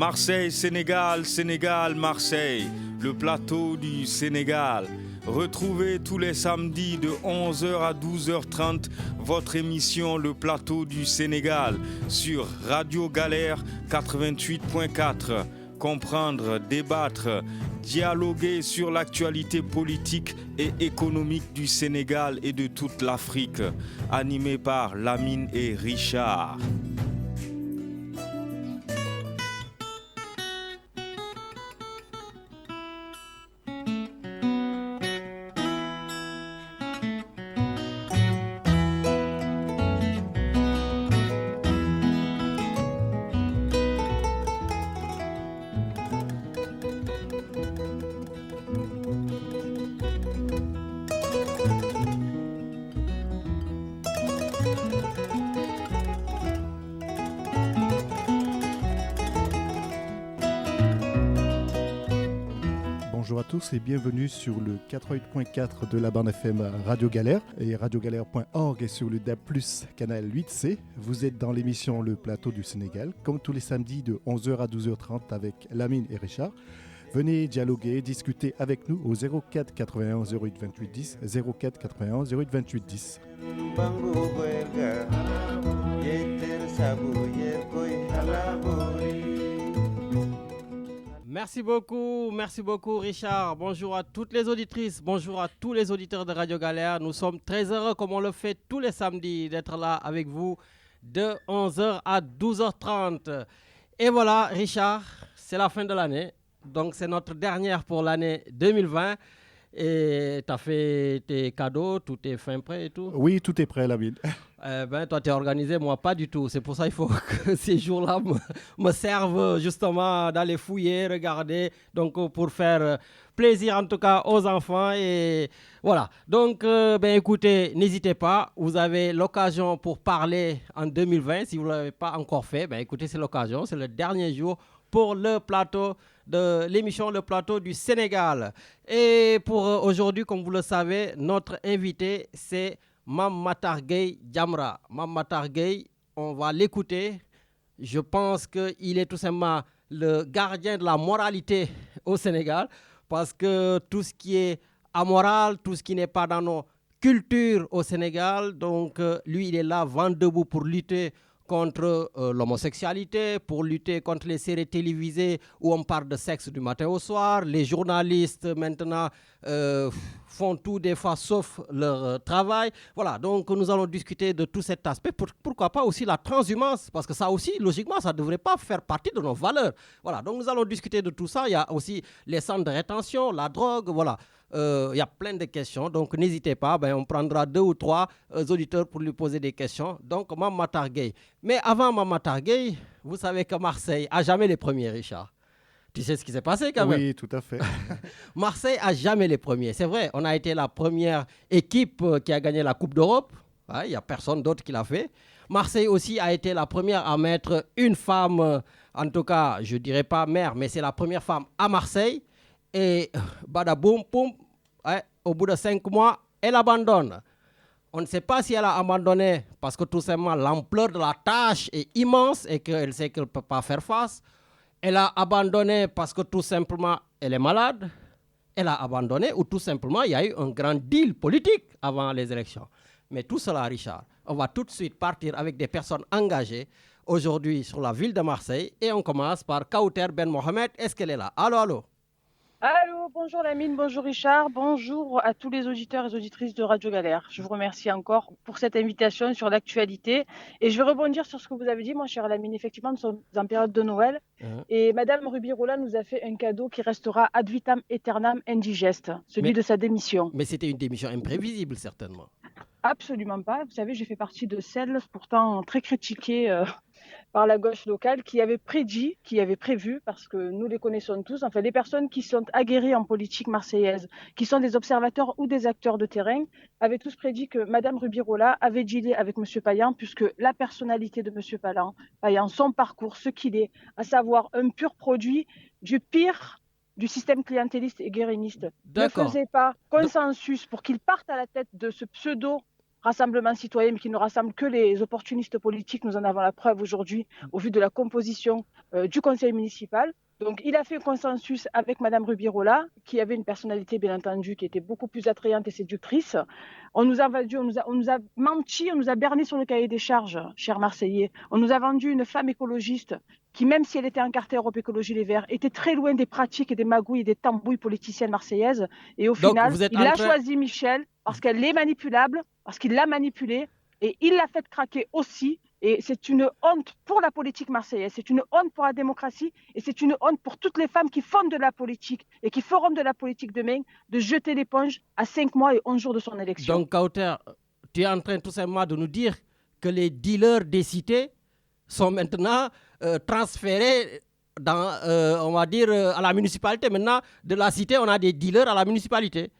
Marseille, Sénégal, Sénégal, Marseille, le plateau du Sénégal. Retrouvez tous les samedis de 11h à 12h30 votre émission Le Plateau du Sénégal sur Radio Galère 88.4. Comprendre, débattre, dialoguer sur l'actualité politique et économique du Sénégal et de toute l'Afrique. Animé par Lamine et Richard. Bonjour à tous et bienvenue sur le 88.4 de la bande FM Radio Galère et radiogalère.org et sur le DAB+, canal 8C. Vous êtes dans l'émission Le Plateau du Sénégal, comme tous les samedis de 11h à 12h30 avec Lamine et Richard. Venez dialoguer, discuter avec nous au 04 91 08 28 10, 04 91 08 28 10. Merci beaucoup Richard. Bonjour à toutes les auditrices, bonjour à tous les auditeurs de Radio Galère. Nous sommes très heureux, comme on le fait tous les samedis, d'être là avec vous de 11h à 12h30. Et voilà Richard, c'est la fin de l'année, donc c'est notre dernière pour l'année 2020. Et tu as fait tes cadeaux, tout est fin prêt et tout? Oui, tout est prêt, Lamine. Toi, tu es organisé, moi pas du tout. C'est pour ça qu'il faut que ces jours-là me servent justement d'aller fouiller, regarder, donc pour faire plaisir en tout cas aux enfants. Et voilà. Donc, écoutez, n'hésitez pas. Vous avez l'occasion pour parler en 2020. Si vous ne l'avez pas encore fait, écoutez, c'est l'occasion. C'est le dernier jour pour le plateau de l'émission Le Plateau du Sénégal. Et pour aujourd'hui, comme vous le savez, notre invité, c'est Mame Matar Gueye Jamra. Mame Matar Gueye, on va l'écouter. Je pense qu'il est tout simplement le gardien de la moralité au Sénégal, parce que tout ce qui est amoral, tout ce qui n'est pas dans nos cultures au Sénégal, donc lui, il est là, vent debout pour lutter contre l'homosexualité, pour lutter contre les séries télévisées où on parle de sexe du matin au soir. Les journalistes maintenant font tout des fois sauf leur travail. Voilà, donc nous allons discuter de tout cet aspect. Pourquoi pas aussi la transhumance, parce que ça aussi, logiquement, ça ne devrait pas faire partie de nos valeurs. Voilà, donc nous allons discuter de tout ça. Il y a aussi les centres de rétention, la drogue, voilà. Il y a plein de questions, donc n'hésitez pas, on prendra 2 ou 3 auditeurs pour lui poser des questions. Donc, Mame Matar Gueye. Mais avant Mame Matar Gueye, vous savez que Marseille a jamais les premiers, Richard. Tu sais ce qui s'est passé quand même? Oui, tout à fait. Marseille a jamais les premiers. C'est vrai, on a été la première équipe qui a gagné la Coupe d'Europe. Il n'y a personne d'autre qui l'a fait. Marseille aussi a été la première à mettre une femme, en tout cas, je ne dirais pas maire, mais c'est la première femme à Marseille. Et badaboum, poum, au bout de 5 mois, elle abandonne. On ne sait pas si elle a abandonné parce que tout simplement l'ampleur de la tâche est immense et qu'elle sait qu'elle ne peut pas faire face. Elle a abandonné parce que tout simplement elle est malade. Elle a abandonné ou tout simplement il y a eu un grand deal politique avant les élections. Mais tout cela, Richard, on va tout de suite partir avec des personnes engagées aujourd'hui sur la ville de Marseille. Et on commence par Kauter Ben Mohamed. Est-ce qu'elle est là? Allô, allô? Allô, bonjour Lamine, bonjour Richard, bonjour à tous les auditeurs et auditrices de Radio Galère. Je vous remercie encore pour cette invitation sur l'actualité. Et je vais rebondir sur ce que vous avez dit, mon cher Lamine. Effectivement, nous sommes en période de Noël. Et Madame Rubirola nous a fait un cadeau qui restera ad vitam aeternam indigeste, celui de sa démission. Mais c'était une démission imprévisible, certainement. Absolument pas. Vous savez, j'ai fait partie de celles pourtant très critiquées par la gauche locale qui avait prévu, parce que nous les connaissons tous, enfin les personnes qui sont aguerries en politique marseillaise, qui sont des observateurs ou des acteurs de terrain, avaient tous prédit que Madame Rubirola avait dealé avec Monsieur Payan, puisque la personnalité de Monsieur Payan, son parcours, ce qu'il est, à savoir un pur produit du pire du système clientéliste et guériniste, ne faisait pas consensus pour qu'il parte à la tête de ce pseudo Rassemblement citoyen, mais qui ne rassemble que les opportunistes politiques. Nous en avons la preuve aujourd'hui au vu de la composition du conseil municipal. Donc, il a fait un consensus avec Madame Rubirola, qui avait une personnalité, bien entendu, qui était beaucoup plus attrayante et séductrice. On nous a vendu, on nous a menti, on nous a berné sur le cahier des charges, chers Marseillais. On nous a vendu une femme écologiste qui, même si elle était encartée Europe Écologie Les Verts, était très loin des pratiques et des magouilles et des tambouilles politiciennes marseillaises. Et au final, il a choisi Michel parce qu'elle est manipulable, parce qu'il l'a manipulée et il l'a fait craquer aussi. Et c'est une honte pour la politique marseillaise, c'est une honte pour la démocratie et c'est une honte pour toutes les femmes qui font de la politique et qui feront de la politique demain, de jeter l'éponge à 5 mois et 11 jours de son élection. Donc, Kauter, tu es en train tout simplement de nous dire que les dealers des cités sont maintenant transférés dans, on va dire, à la municipalité. Maintenant, de la cité, on a des dealers à la municipalité.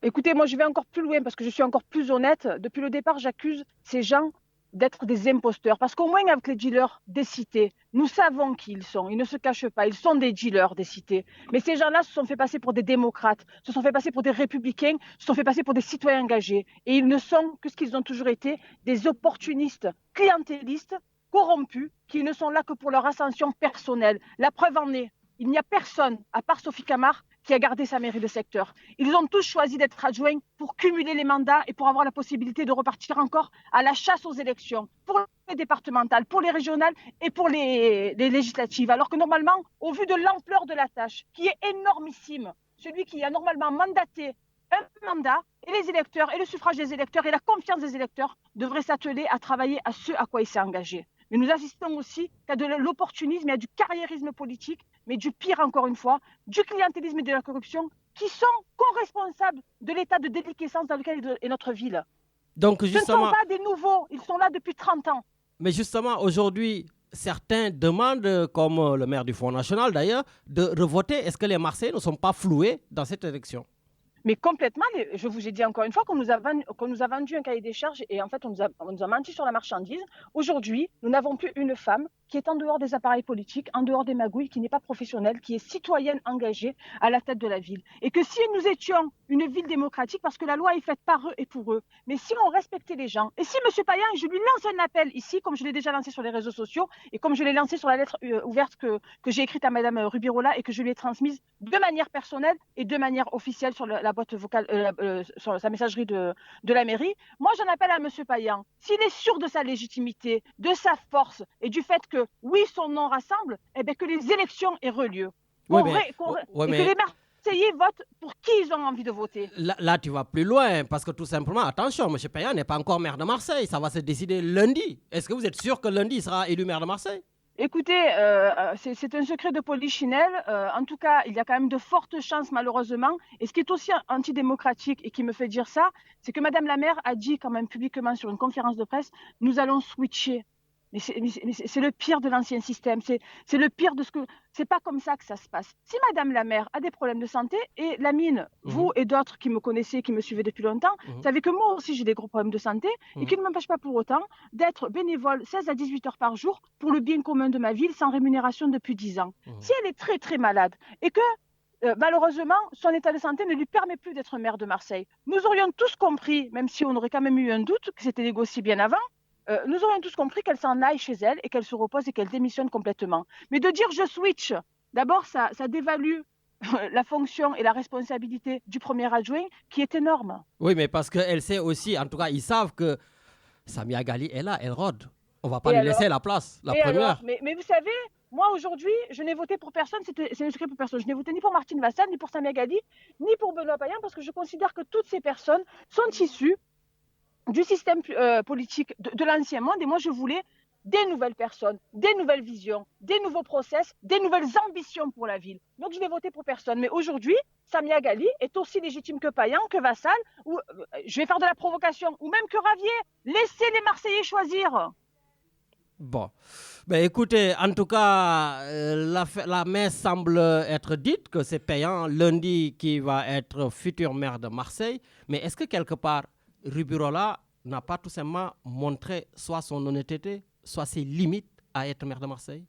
Écoutez, moi, je vais encore plus loin parce que je suis encore plus honnête. Depuis le départ, j'accuse ces gens d'être des imposteurs. Parce qu'au moins, avec les dealers des cités, nous savons qui ils sont. Ils ne se cachent pas. Ils sont des dealers des cités. Mais ces gens-là se sont fait passer pour des démocrates, se sont fait passer pour des républicains, se sont fait passer pour des citoyens engagés. Et ils ne sont que ce qu'ils ont toujours été, des opportunistes, clientélistes, corrompus, qui ne sont là que pour leur ascension personnelle. La preuve en est, il n'y a personne, à part Sophie Camard, qui a gardé sa mairie de secteur. Ils ont tous choisi d'être adjoints pour cumuler les mandats et pour avoir la possibilité de repartir encore à la chasse aux élections, pour les départementales, pour les régionales et pour les législatives. Alors que normalement, au vu de l'ampleur de la tâche, qui est énormissime, celui qui a normalement mandaté un mandat, et les électeurs, et le suffrage des électeurs, et la confiance des électeurs, devrait s'atteler à travailler à ce à quoi il s'est engagé. Mais nous assistons aussi à de l'opportunisme et à du carriérisme politique, mais du pire encore une fois, du clientélisme et de la corruption, qui sont co-responsables de l'état de déliquescence dans lequel est notre ville. Donc, justement, ce ne sont pas des nouveaux, ils sont là depuis 30 ans. Mais justement, aujourd'hui, certains demandent, comme le maire du Front National d'ailleurs, de revoter. Est-ce que les Marseillais ne sont pas floués dans cette élection ? Mais complètement, je vous ai dit encore une fois qu'on nous a vendu un cahier des charges et en fait on nous a menti sur la marchandise. Aujourd'hui, nous n'avons plus une femme qui est en dehors des appareils politiques, en dehors des magouilles, qui n'est pas professionnelle, qui est citoyenne engagée à la tête de la ville. Et que si nous étions une ville démocratique, parce que la loi est faite par eux et pour eux, mais si on respectait les gens, et si M. Payan, je lui lance un appel ici, comme je l'ai déjà lancé sur les réseaux sociaux, et comme je l'ai lancé sur la lettre ouverte que j'ai écrite à Mme Rubirola et que je lui ai transmise de manière personnelle et de manière officielle sur la boîte vocale, sur sa messagerie de la mairie, moi j'en appelle à M. Payan. S'il est sûr de sa légitimité, de sa force et du fait que oui, son nom rassemble, eh bien, que les élections aient lieu. Oui, Que les Marseillais votent pour qui ils ont envie de voter. Là, tu vas plus loin, parce que tout simplement, attention, M. Payan n'est pas encore maire de Marseille, ça va se décider lundi. Est-ce que vous êtes sûr que lundi, il sera élu maire de Marseille ? Écoutez, c'est un secret de polichinelle. En tout cas, il y a quand même de fortes chances, malheureusement. Et ce qui est aussi antidémocratique et qui me fait dire ça, c'est que Madame la maire a dit quand même publiquement sur une conférence de presse, nous allons switcher. Mais c'est le pire de l'ancien système. C'est le pire de ce que... C'est pas comme ça que ça se passe. Si Madame la maire a des problèmes de santé, et Lamine, vous et d'autres qui me connaissez, qui me suivez depuis longtemps, savez que moi aussi j'ai des gros problèmes de santé et qui ne m'empêchent pas pour autant d'être bénévole 16 à 18 heures par jour pour le bien commun de ma ville sans rémunération depuis 10 ans. Si elle est très très malade et que malheureusement, son état de santé ne lui permet plus d'être maire de Marseille. Nous aurions tous compris, même si on aurait quand même eu un doute, que c'était négocié bien avant, nous aurions tous compris qu'elle s'en aille chez elle et qu'elle se repose et qu'elle démissionne complètement. Mais de dire je switch, d'abord ça dévalue la fonction et la responsabilité du premier adjoint qui est énorme. Oui, mais parce qu'elle sait aussi, en tout cas, ils savent que Samia Ghali est là, elle rôde. On ne va pas lui laisser la place, la première. Alors, mais vous savez, moi aujourd'hui, je n'ai voté pour personne, c'est un secret pour personne. Je n'ai voté ni pour Martine Vassal, ni pour Samia Ghali, ni pour Benoît Payan, parce que je considère que toutes ces personnes sont issues du système politique de l'ancien monde. Et moi, je voulais des nouvelles personnes, des nouvelles visions, des nouveaux process, des nouvelles ambitions pour la ville. Donc, je n'ai voté pour personne. Mais aujourd'hui, Samia Ghali est aussi légitime que Payan, que Vassal, ou je vais faire de la provocation, ou même que Ravier. Laissez les Marseillais choisir. Bon, ben écoutez, en tout cas, la messe semble être dite que c'est Payan lundi qui va être futur maire de Marseille. Mais est-ce que quelque part, Rubirola n'a pas tout simplement montré soit son honnêteté, soit ses limites à être maire de Marseille ?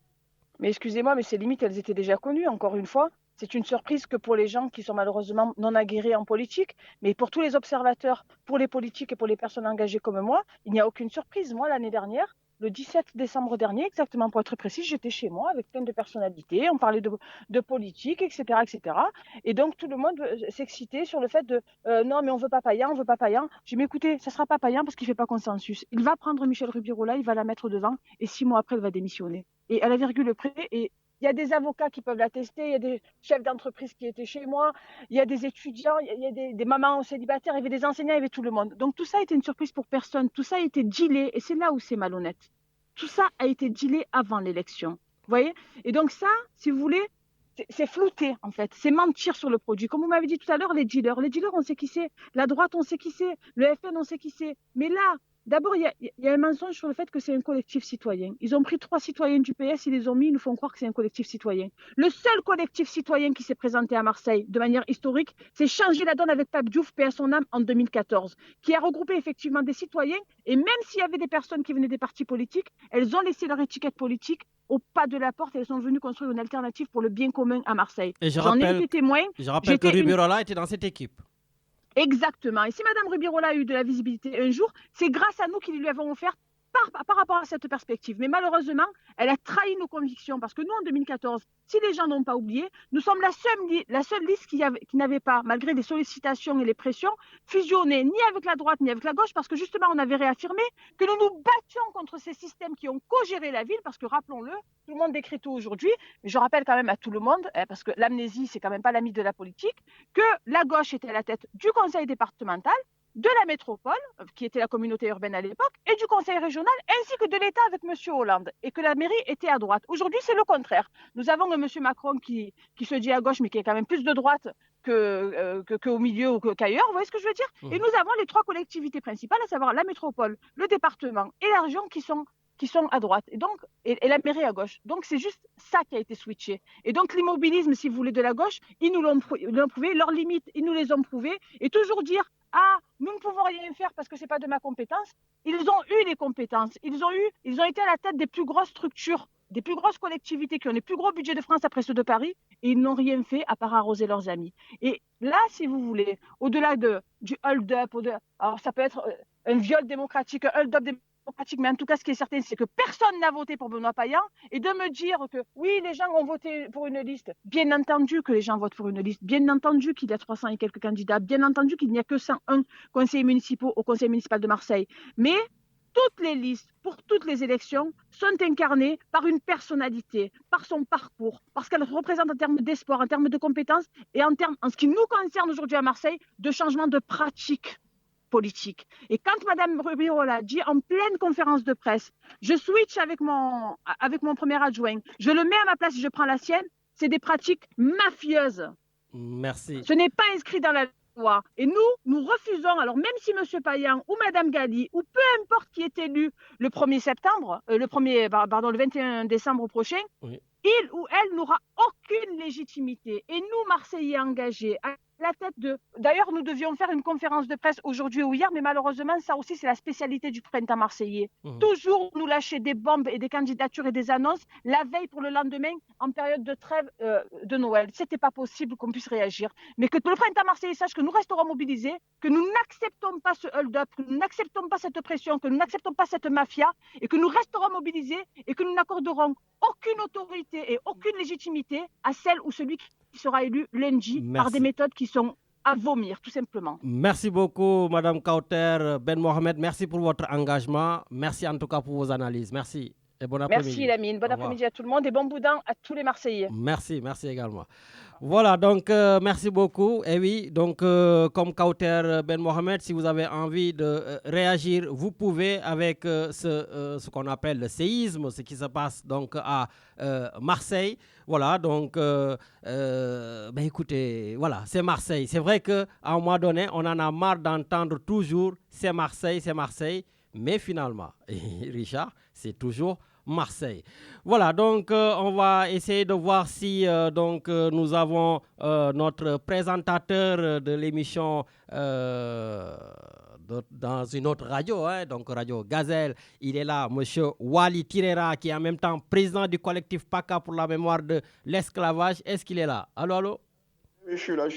Mais excusez-moi, mais ces limites, elles étaient déjà connues, encore une fois. c'est une surprise que pour les gens qui sont malheureusement non aguerris en politique, mais pour tous les observateurs, pour les politiques et pour les personnes engagées comme moi, il n'y a aucune surprise. Moi, l'année dernière, le 17 décembre dernier, exactement pour être précis, j'étais chez moi avec plein de personnalités, on parlait de politique, etc., etc. Et donc tout le monde s'excitait sur le fait de non mais on veut pas Payan, on veut pas Payan. J'ai dit mais écoutez, ça sera pas Payan parce qu'il fait pas consensus. Il va prendre Michel Rubirola, il va la mettre devant et 6 mois après, il va démissionner. Et à la virgule près, et il y a des avocats qui peuvent l'attester, il y a des chefs d'entreprise qui étaient chez moi, il y a des étudiants, il y a des mamans célibataires, il y avait des enseignants, il y avait tout le monde. Donc tout ça a été une surprise pour personne, tout ça a été dealé et c'est là où c'est malhonnête. Tout ça a été dealé avant l'élection. Vous voyez? Et donc ça, si vous voulez, c'est flouter en fait, c'est mentir sur le produit. Comme vous m'avez dit tout à l'heure, les dealers, on sait qui c'est. La droite, on sait qui c'est. Le FN, on sait qui c'est. Mais là, d'abord, il y a un mensonge sur le fait que c'est un collectif citoyen. Ils ont pris 3 citoyens du PS, ils les ont mis, ils nous font croire que c'est un collectif citoyen. Le seul collectif citoyen qui s'est présenté à Marseille de manière historique, c'est changer la donne avec Pape Diouf, paix à son âme, en 2014, qui a regroupé effectivement des citoyens. Et même s'il y avait des personnes qui venaient des partis politiques, elles ont laissé leur étiquette politique au pas de la porte et elles sont venues construire une alternative pour le bien commun à Marseille. J'en ai été témoin. Je rappelle que Rubirola était dans cette équipe. Exactement. Et si Mme Rubirola a eu de la visibilité un jour, c'est grâce à nous qui lui avons offert par rapport à cette perspective. Mais malheureusement, elle a trahi nos convictions parce que nous, en 2014, si les gens n'ont pas oublié, nous sommes la seule liste qui n'avait pas, malgré les sollicitations et les pressions, fusionné ni avec la droite ni avec la gauche parce que justement, on avait réaffirmé que nous nous battions contre ces systèmes qui ont co-géré la ville parce que, rappelons-le, tout le monde décrit tout aujourd'hui, mais je rappelle quand même à tout le monde, parce que l'amnésie, c'est quand même pas l'ami de la politique, que la gauche était à la tête du conseil départemental, de la métropole, qui était la communauté urbaine à l'époque, et du conseil régional, ainsi que de l'État avec M. Hollande, et que la mairie était à droite. Aujourd'hui, c'est le contraire. Nous avons un M. Macron qui se dit à gauche, mais qui est quand même plus de droite qu'au milieu ou qu'ailleurs, vous voyez ce que je veux dire? Et nous avons les 3 collectivités principales, à savoir la métropole, le département et la région qui sont à droite et la mairie à gauche. Donc, c'est juste ça qui a été switché. Et donc, l'immobilisme, si vous voulez, de la gauche, ils nous l'ont prouvé, leurs limites, ils nous les ont prouvées, et toujours dire ah, nous ne pouvons rien faire parce que ce n'est pas de ma compétence. Ils ont eu les compétences. Ils ont été à la tête des plus grosses structures, des plus grosses collectivités qui ont les plus gros budgets de France après ceux de Paris, et ils n'ont rien fait à part arroser leurs amis. Et là, si vous voulez, au-delà du hold-up, alors ça peut être un viol démocratique, un hold-up démocratique, mais en tout cas, ce qui est certain, c'est que personne n'a voté pour Benoît Payan, et de me dire que oui, les gens ont voté pour une liste. Bien entendu que les gens votent pour une liste, bien entendu qu'il y a 300 et quelques candidats, bien entendu qu'il n'y a que 101 conseillers municipaux au conseil municipal de Marseille. Mais toutes les listes, pour toutes les élections, sont incarnées par une personnalité, par son parcours, parce qu'elle représente en termes d'espoir, en termes de compétences, et en ce qui nous concerne aujourd'hui à Marseille, de changement de pratique politique. Et quand Mme Rubirola dit en pleine conférence de presse, je switch avec mon premier adjoint, je le mets à ma place et je prends la sienne, c'est des pratiques mafieuses. Merci. Ce n'est pas inscrit dans la loi. Et nous refusons, alors même si M. Payan ou Mme Gali, ou peu importe qui est élu le 1er septembre, le 21 décembre prochain, oui, il ou elle n'aura aucune légitimité. Et nous, Marseillais engagés, à la tête de... D'ailleurs, nous devions faire une conférence de presse aujourd'hui ou hier, mais malheureusement, ça aussi, c'est la spécialité du printemps marseillais. Toujours nous lâcher des bombes et des candidatures et des annonces la veille pour le lendemain, en période de trêve de Noël. C'était pas possible qu'on puisse réagir. Mais que le printemps marseillais sache que nous resterons mobilisés, que nous n'acceptons pas ce hold-up, que nous n'acceptons pas cette pression, que nous n'acceptons pas cette mafia, et que nous resterons mobilisés et que nous n'accorderons aucune autorité et aucune légitimité à celle ou celui qui sera élu lundi. Merci. Par des méthodes qui sont à vomir, tout simplement. Merci beaucoup, Madame Kauter, Ben Mohamed. Merci pour votre engagement. Merci en tout cas pour vos analyses. Merci et bon après-midi. Merci, Lamine. Bon après-midi à tout le monde et bon boudin à tous les Marseillais. Merci également. Voilà, donc merci beaucoup. Et oui, donc comme Kauter Ben Mohamed, si vous avez envie de réagir, vous pouvez avec ce qu'on appelle le séisme, ce qui se passe donc à Marseille. Voilà, donc écoutez, voilà, c'est Marseille. C'est vrai qu'à un moment donné, on en a marre d'entendre toujours c'est Marseille, mais finalement, Richard, c'est toujours Marseille. Voilà, donc on va essayer de voir si nous avons notre présentateur de l'émission dans une autre radio, hein, donc Radio Gazelle. Il est là, monsieur Wali Tirera, qui est en même temps président du collectif PACA pour la mémoire de l'esclavage. Est-ce qu'il est là? Allô, allô? Oui, je suis là.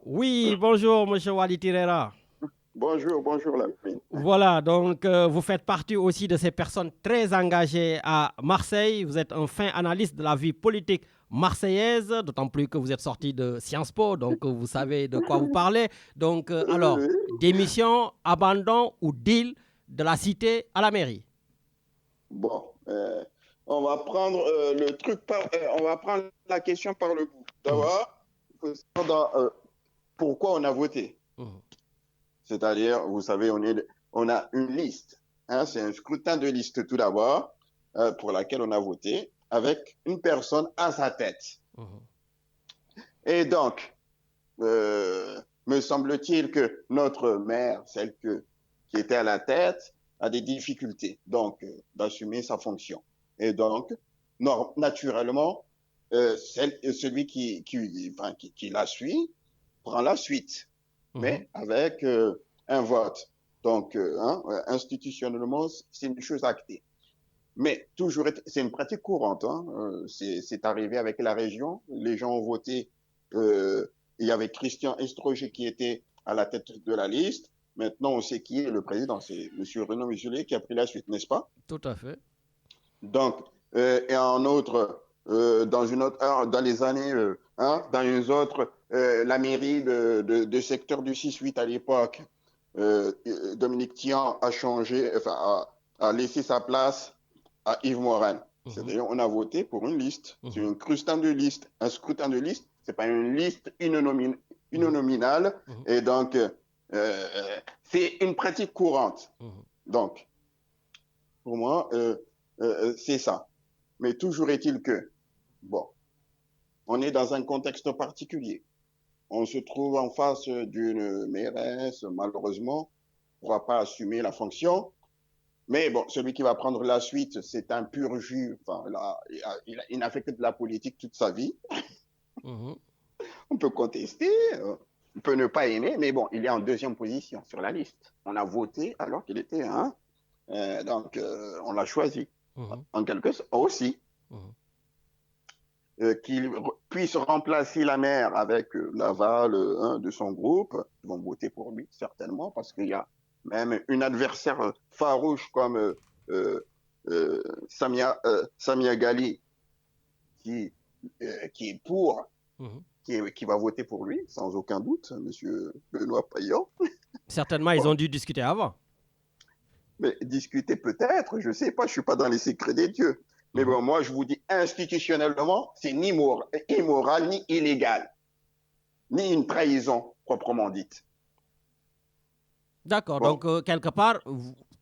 Oui, bonjour, monsieur Wali Tirera. Bonjour, l'ami. Voilà, donc vous faites partie aussi de ces personnes très engagées à Marseille. Vous êtes un fin analyste de la vie politique marseillaise, d'autant plus que vous êtes sorti de Sciences Po, donc vous savez de quoi vous parlez. Donc, alors, démission, abandon ou deal de la cité à la mairie? Bon, on va prendre on va prendre la question par le bout. D'abord, il faut savoir pourquoi on a voté. C'est-à-dire, vous savez, on a une liste. Hein, c'est un scrutin de liste tout d'abord, pour laquelle on a voté, avec une personne à sa tête. Et donc, me semble-t-il que notre maire, celle qui était à la tête, a des difficultés donc d'assumer sa fonction. Et donc, naturellement, celui qui la suit prend la suite, mais avec un vote. Donc, institutionnellement, c'est une chose actée. Mais toujours, c'est une pratique courante. Hein. C'est arrivé avec la région. Les gens ont voté. Il y avait Christian Estroger qui était à la tête de la liste. Maintenant, on sait qui est le président. C'est M. Renaud Muselier qui a pris la suite, n'est-ce pas? Tout à fait. Donc, et en autre, dans une autre heure, dans les années, dans une autre, la mairie de secteur du 6-8 à l'époque, Dominique Tian a changé, a laissé sa place à Yves Morel. C'est-à-dire, on a voté pour une liste. C'est un scrutin de liste. Un scrutin de liste, c'est pas une liste uninominale. Et donc, c'est une pratique courante. Donc, pour moi, c'est ça. Mais toujours est-il que, bon, on est dans un contexte particulier. On se trouve en face d'une mairesse, malheureusement, ne pourra pas assumer la fonction. Mais bon, celui qui va prendre la suite, c'est un pur jus. Enfin, il n'a fait que de la politique toute sa vie. On peut contester, on peut ne pas aimer, mais bon, il est en deuxième position sur la liste. On a voté alors qu'il était donc on l'a choisi. En quelque sorte aussi. Qu'il puisse remplacer la maire avec l'aval de son groupe. Ils vont voter pour lui, certainement, parce qu'il y a même une adversaire farouche comme Samia Ghali qui est pour, qui va voter pour lui, sans aucun doute, monsieur Benoît Payan. Certainement, ils ont dû discuter avant. Mais discuter peut-être, je ne sais pas, je ne suis pas dans les secrets des dieux. Mais bon, moi, je vous dis, institutionnellement, c'est ni immoral, ni illégal, ni une trahison proprement dite. D'accord, bon. Donc quelque part,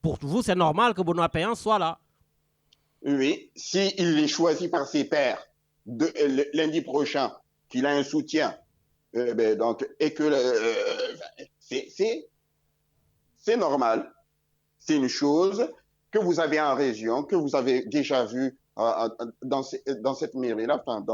pour vous, c'est normal que Benoît Payan soit là. Oui, s'il est choisi par ses pairs lundi prochain, qu'il a un soutien, donc, et que c'est normal. C'est une chose que vous avez en région, que vous avez déjà vu dans cette mairie-là, enfin,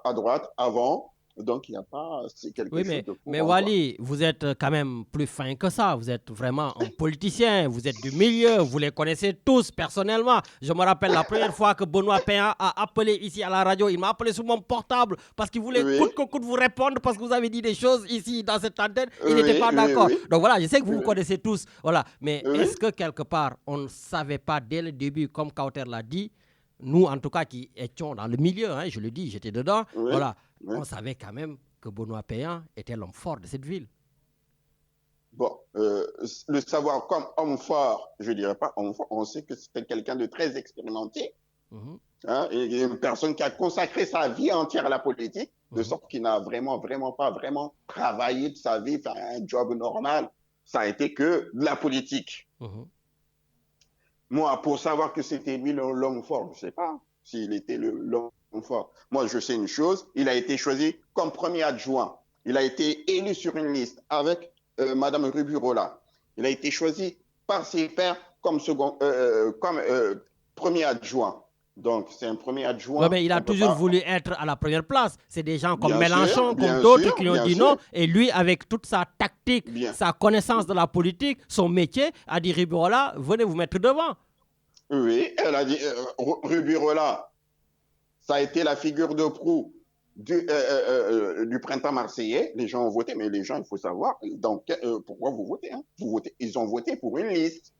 à droite, avant. Donc, il n'y a pas... C'est quelque chose de courant, mais Wali, vous êtes quand même plus fin que ça. Vous êtes vraiment un politicien. Vous êtes du milieu. Vous les connaissez tous personnellement. Je me rappelle la première fois que Benoît Payan a appelé ici à la radio. Il m'a appelé sur mon portable parce qu'il voulait coûte que coûte vous répondre parce que vous avez dit des choses ici dans cette antenne. Il n'était pas d'accord. Donc voilà, je sais que vous vous connaissez tous. Voilà. Mais est-ce que quelque part, on ne savait pas dès le début, comme Kauter l'a dit, nous en tout cas qui étions dans le milieu, je le dis, j'étais dedans, voilà. On savait quand même que Benoît Payan était l'homme fort de cette ville. Bon, le savoir comme homme fort, je ne dirais pas homme fort, on sait que c'était quelqu'un de très expérimenté, et une personne qui a consacré sa vie entière à la politique, de sorte qu'il n'a vraiment pas travaillé de sa vie, faire un job normal. Ça a été que de la politique. Moi, pour savoir que c'était lui l'homme fort, je ne sais pas s'il était l'homme fort. Moi, je sais une chose, il a été choisi comme premier adjoint. Il a été élu sur une liste avec Madame Ruburola. Il a été choisi par ses pairs comme premier adjoint. Donc, c'est un premier adjoint. Ouais, mais il a toujours voulu être à la première place. C'est des gens comme Mélenchon, comme d'autres qui lui ont dit non. Et lui, avec toute sa tactique, sa connaissance de la politique, son métier, a dit Rubirola, venez vous mettre devant. Oui, elle a dit Rubirola, ça a été la figure de proue du printemps marseillais. Les gens ont voté, mais les gens, il faut savoir donc, pourquoi vous votez, hein. Vous votez. Ils ont voté pour une liste.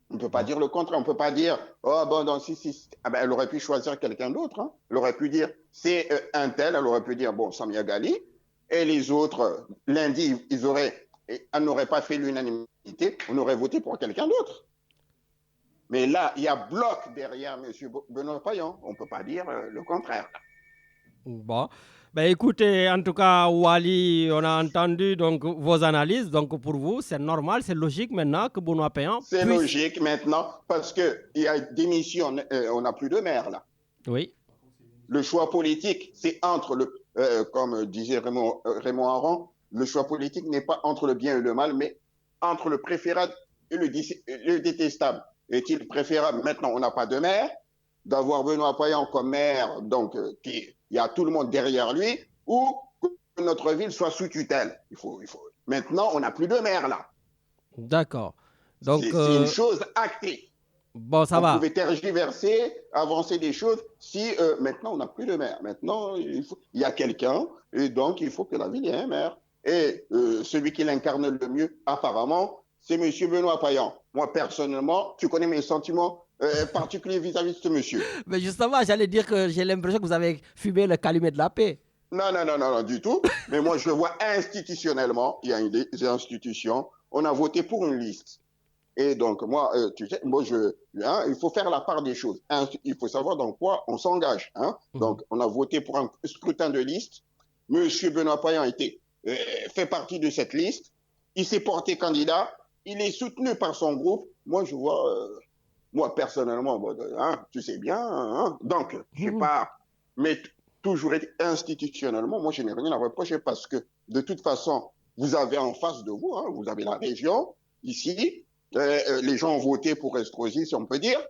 On ne peut pas dire le contraire. On ne peut pas dire, oh bon, donc si. Ah ben, elle aurait pu choisir quelqu'un d'autre. Hein. Elle aurait pu dire, c'est un tel. Elle aurait pu dire, bon, Samia Ghali. Et les autres, lundi, elle n'aurait pas fait l'unanimité. On aurait voté pour quelqu'un d'autre. Mais là, il y a bloc derrière M. Benoît Payan. On ne peut pas dire le contraire. Bon. Ben écoutez, en tout cas, Wally, on a entendu donc vos analyses. Donc pour vous, c'est normal, c'est logique maintenant que Benoît Payan. C'est logique maintenant parce qu'il y a des missions, on n'a plus de maire là. Oui. Le choix politique, c'est entre comme disait Raymond Aron, le choix politique n'est pas entre le bien et le mal, mais entre le préférable et le détestable. Est-il préférable, maintenant on n'a pas de maire, d'avoir Benoît Payan comme maire, donc il y a tout le monde derrière lui, ou que notre ville soit sous tutelle. Maintenant, on n'a plus de maire là. D'accord. Donc c'est une chose actée. Bon, ça va. On pouvait tergiverser, avancer des choses. Si maintenant on n'a plus de maire, maintenant il y a quelqu'un, et donc il faut que la ville ait un maire. Et celui qui l'incarne le mieux, apparemment, c'est M. Benoît Payan. Moi personnellement, tu connais mes sentiments particulier vis-à-vis de ce monsieur. Mais justement, j'allais dire que j'ai l'impression que vous avez fumé le calumet de la paix. Non, du tout. Mais moi, je vois institutionnellement, il y a des institutions, on a voté pour une liste. Et donc, moi, tu sais, il faut faire la part des choses. Il faut savoir dans quoi on s'engage. Hein. Donc, on a voté pour un scrutin de liste. Monsieur Benoît Payan fait partie de cette liste. Il s'est porté candidat. Il est soutenu par son groupe. Moi, je vois... Moi, personnellement, tu sais bien, hein, donc, je sais pas, mais toujours institutionnellement, moi, je n'ai rien à reprocher parce que, de toute façon, vous avez en face de vous, hein, vous avez la région, ici, les gens ont voté pour Estrosi, si on peut dire,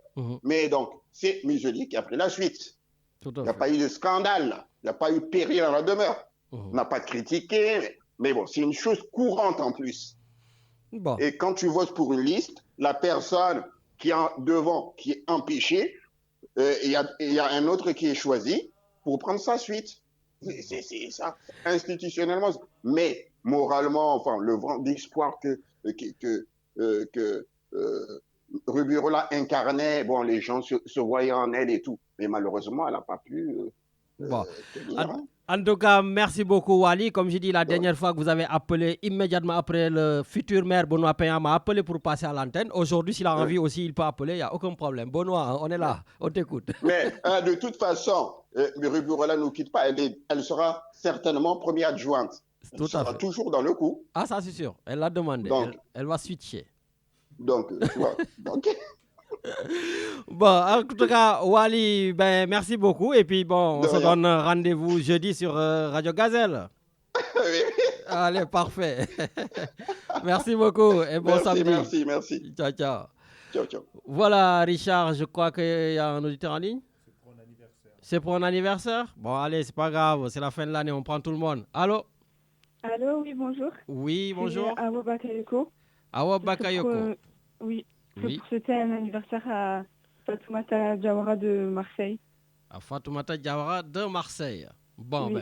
mais donc, c'est Museli qui a pris la suite. Il n'y a pas eu de scandale, il n'y a pas eu péril à la demeure. On n'a pas critiqué, mais bon, c'est une chose courante en plus. Bon. Et quand tu votes pour une liste, la personne qui est devant, qui est empêché, il y a un autre qui est choisi pour prendre sa suite. C'est ça, institutionnellement. Mais moralement, enfin, le vent d'espoir que Rubirola incarnait, bon, les gens se voyaient en elle et tout. Mais malheureusement, elle n'a pas pu tenir. En tout cas, merci beaucoup, Wally. Comme j'ai dit la dernière fois que vous avez appelé, immédiatement après le futur maire Benoît Payan m'a appelé pour passer à l'antenne. Aujourd'hui, s'il a envie aussi, il peut appeler, il n'y a aucun problème. Benoît, on est là, on t'écoute. Mais de toute façon, Rubirola ne nous quitte pas. Elle sera certainement première adjointe. Elle sera toujours dans le coup. Ah, ça c'est sûr. Elle l'a demandé. Donc, elle va switcher. Donc, tu vois. Bon, en tout cas, Wally, ben, merci beaucoup. Et puis, bon, on se donne rendez-vous jeudi sur Radio Gazelle. Allez, parfait. Merci beaucoup et bon samedi. Merci. Ciao. Voilà, Richard, je crois qu'il y a un auditeur en ligne. C'est pour un anniversaire? Bon, allez, c'est pas grave, c'est la fin de l'année, on prend tout le monde. Allô, oui, bonjour. Oui, bonjour. Awa Bakayoko. Awa Bakayoko. Oui. Pour souhaiter un anniversaire à Fatoumata Diawara de Marseille. À Fatoumata Diawara de Marseille. Bon, oui,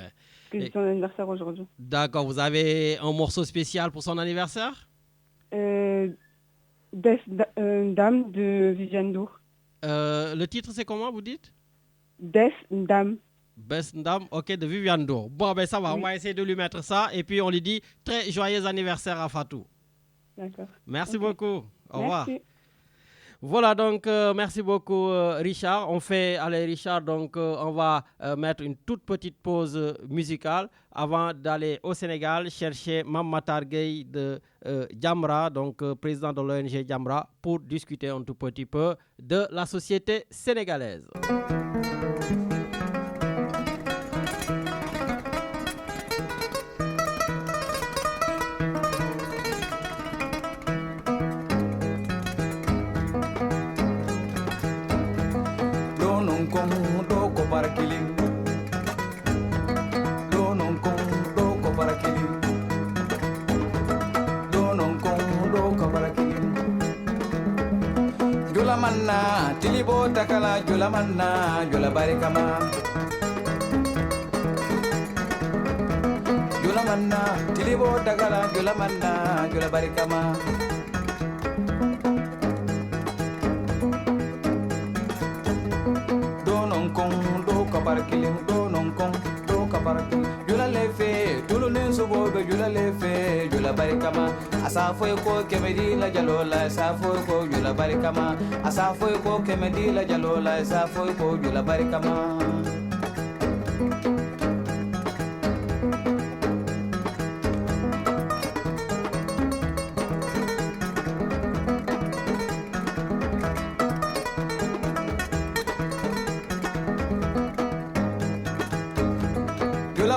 c'est son anniversaire aujourd'hui. D'accord, vous avez un morceau spécial pour son anniversaire? Dame de Viviane Dour. Le titre, c'est comment, vous dites? Dame. Best Dame, ok, de Viviane Dour. Bon, ben ça va, on va essayer de lui mettre ça. Et puis, on lui dit très joyeux anniversaire à Fatou. D'accord. Merci beaucoup. Au revoir. Merci. Voilà, donc merci beaucoup Richard. Allez Richard, donc on va mettre une toute petite pause musicale avant d'aller au Sénégal chercher Mame Matar Gueye de Jamra, donc président de l'ONG Jamra, pour discuter un tout petit peu de la société sénégalaise. non kon do ko barakilin do non kon do ko barakilin do non kon do ko barakilin jula manna tilibo takala jula manna jula barikama jula manna tilibo takala jula manna jula barikama Killing do non kon do kabaraki jula lefe tulu nen subo be jula lefe jula barikama asafo ko kemedi la jalola asafo ko jula barikama asafo ko kemedi la jalola asafo ko jula barikama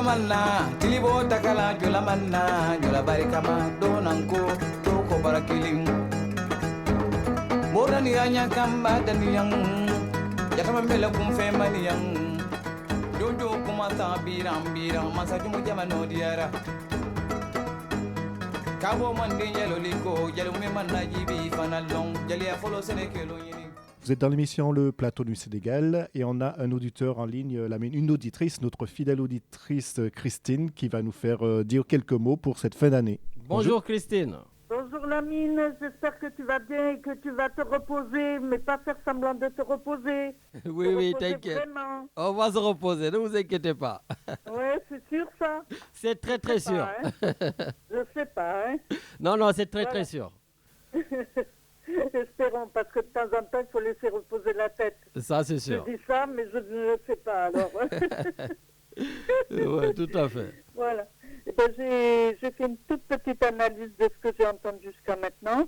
manna tilibo takala jula manna jula barikama donanko to ko barakilin morani anya kamba daniyang yakama mela kum fe maniyang jojo kuma ta biram masaju mu jamano diara kabo mande yelo liko yelo me manna jibi fanalong jali afolo senekelo yini. Vous êtes dans l'émission Le Plateau du Sénégal et on a un auditeur en ligne, une auditrice, notre fidèle auditrice Christine, qui va nous faire dire quelques mots pour cette fin d'année. Bonjour Christine. Bonjour Lamine, j'espère que tu vas bien et que tu vas te reposer, mais pas faire semblant de te reposer. Oui, t'inquiète. On va se reposer, ne vous inquiétez pas. Ouais, c'est sûr ça. C'est très sûr. Pas, hein. Je sais pas. Hein. Non, c'est très sûr. Espérons, parce que de temps en temps, il faut laisser reposer la tête. Ça, c'est sûr. Je dis ça, mais je ne le sais pas, alors. Oui, tout à fait. Voilà. Eh ben, j'ai fait une toute petite analyse de ce que j'ai entendu jusqu'à maintenant.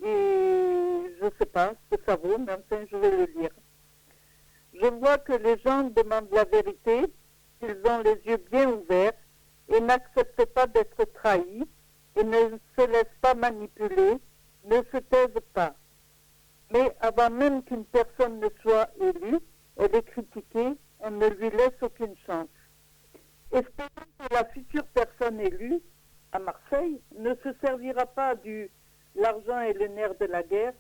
Et je ne sais pas ce que ça vaut, mais enfin, je vais le lire. Je vois que les gens demandent la vérité, ils ont les yeux bien ouverts et n'acceptent pas d'être trahis et ne se laissent pas manipuler, ne se taisent pas. Mais avant même qu'une personne ne soit élue, elle est critiquée, on ne lui laisse aucune chance. Espérons que la future personne élue à Marseille ne se servira pas du l'argent est le nerf de la guerre,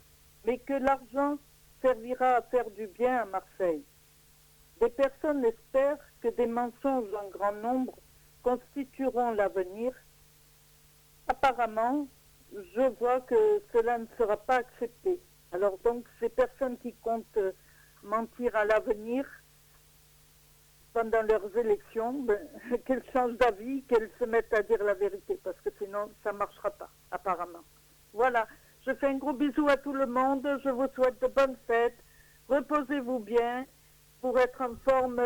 mais que l'argent servira à faire du bien à Marseille. Des personnes espèrent que des mensonges en grand nombre constitueront l'avenir. Apparemment, je vois que cela ne sera pas accepté. Alors donc, ces personnes qui comptent mentir à l'avenir pendant leurs élections, qu'elles changent d'avis, qu'elles se mettent à dire la vérité, parce que sinon, ça ne marchera pas, apparemment. Voilà, je fais un gros bisou à tout le monde, je vous souhaite de bonnes fêtes, reposez-vous bien pour être en forme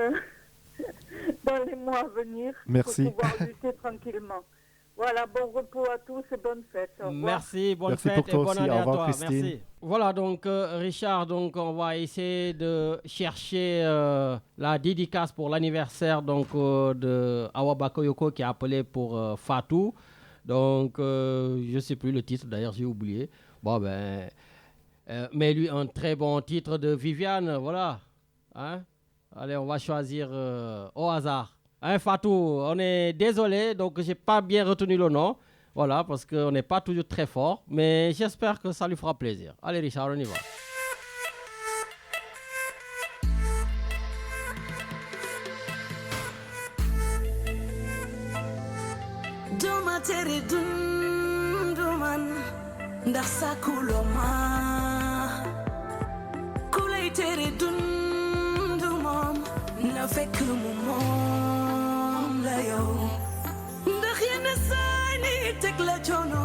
dans les mois à venir. Merci. Pour pouvoir lutter tranquillement. Voilà, bon repos à tous et bonne fête. Merci, bonne fête et bonne année à toi. Merci. Voilà, donc Richard, donc on va essayer de chercher la dédicace pour l'anniversaire donc de Awa Bakoyoko qui est appelé pour Fatou. Donc je ne sais plus le titre, d'ailleurs j'ai oublié. Bon mais lui un très bon titre de Viviane, voilà. Hein? Allez, on va choisir au hasard. Hein, Fatou, on est désolé, donc j'ai pas bien retenu le nom. Voilà, parce qu'on n'est pas toujours très fort. Mais j'espère que ça lui fera plaisir. Allez, Richard, on y va. ndax yenn saa ni teg la coono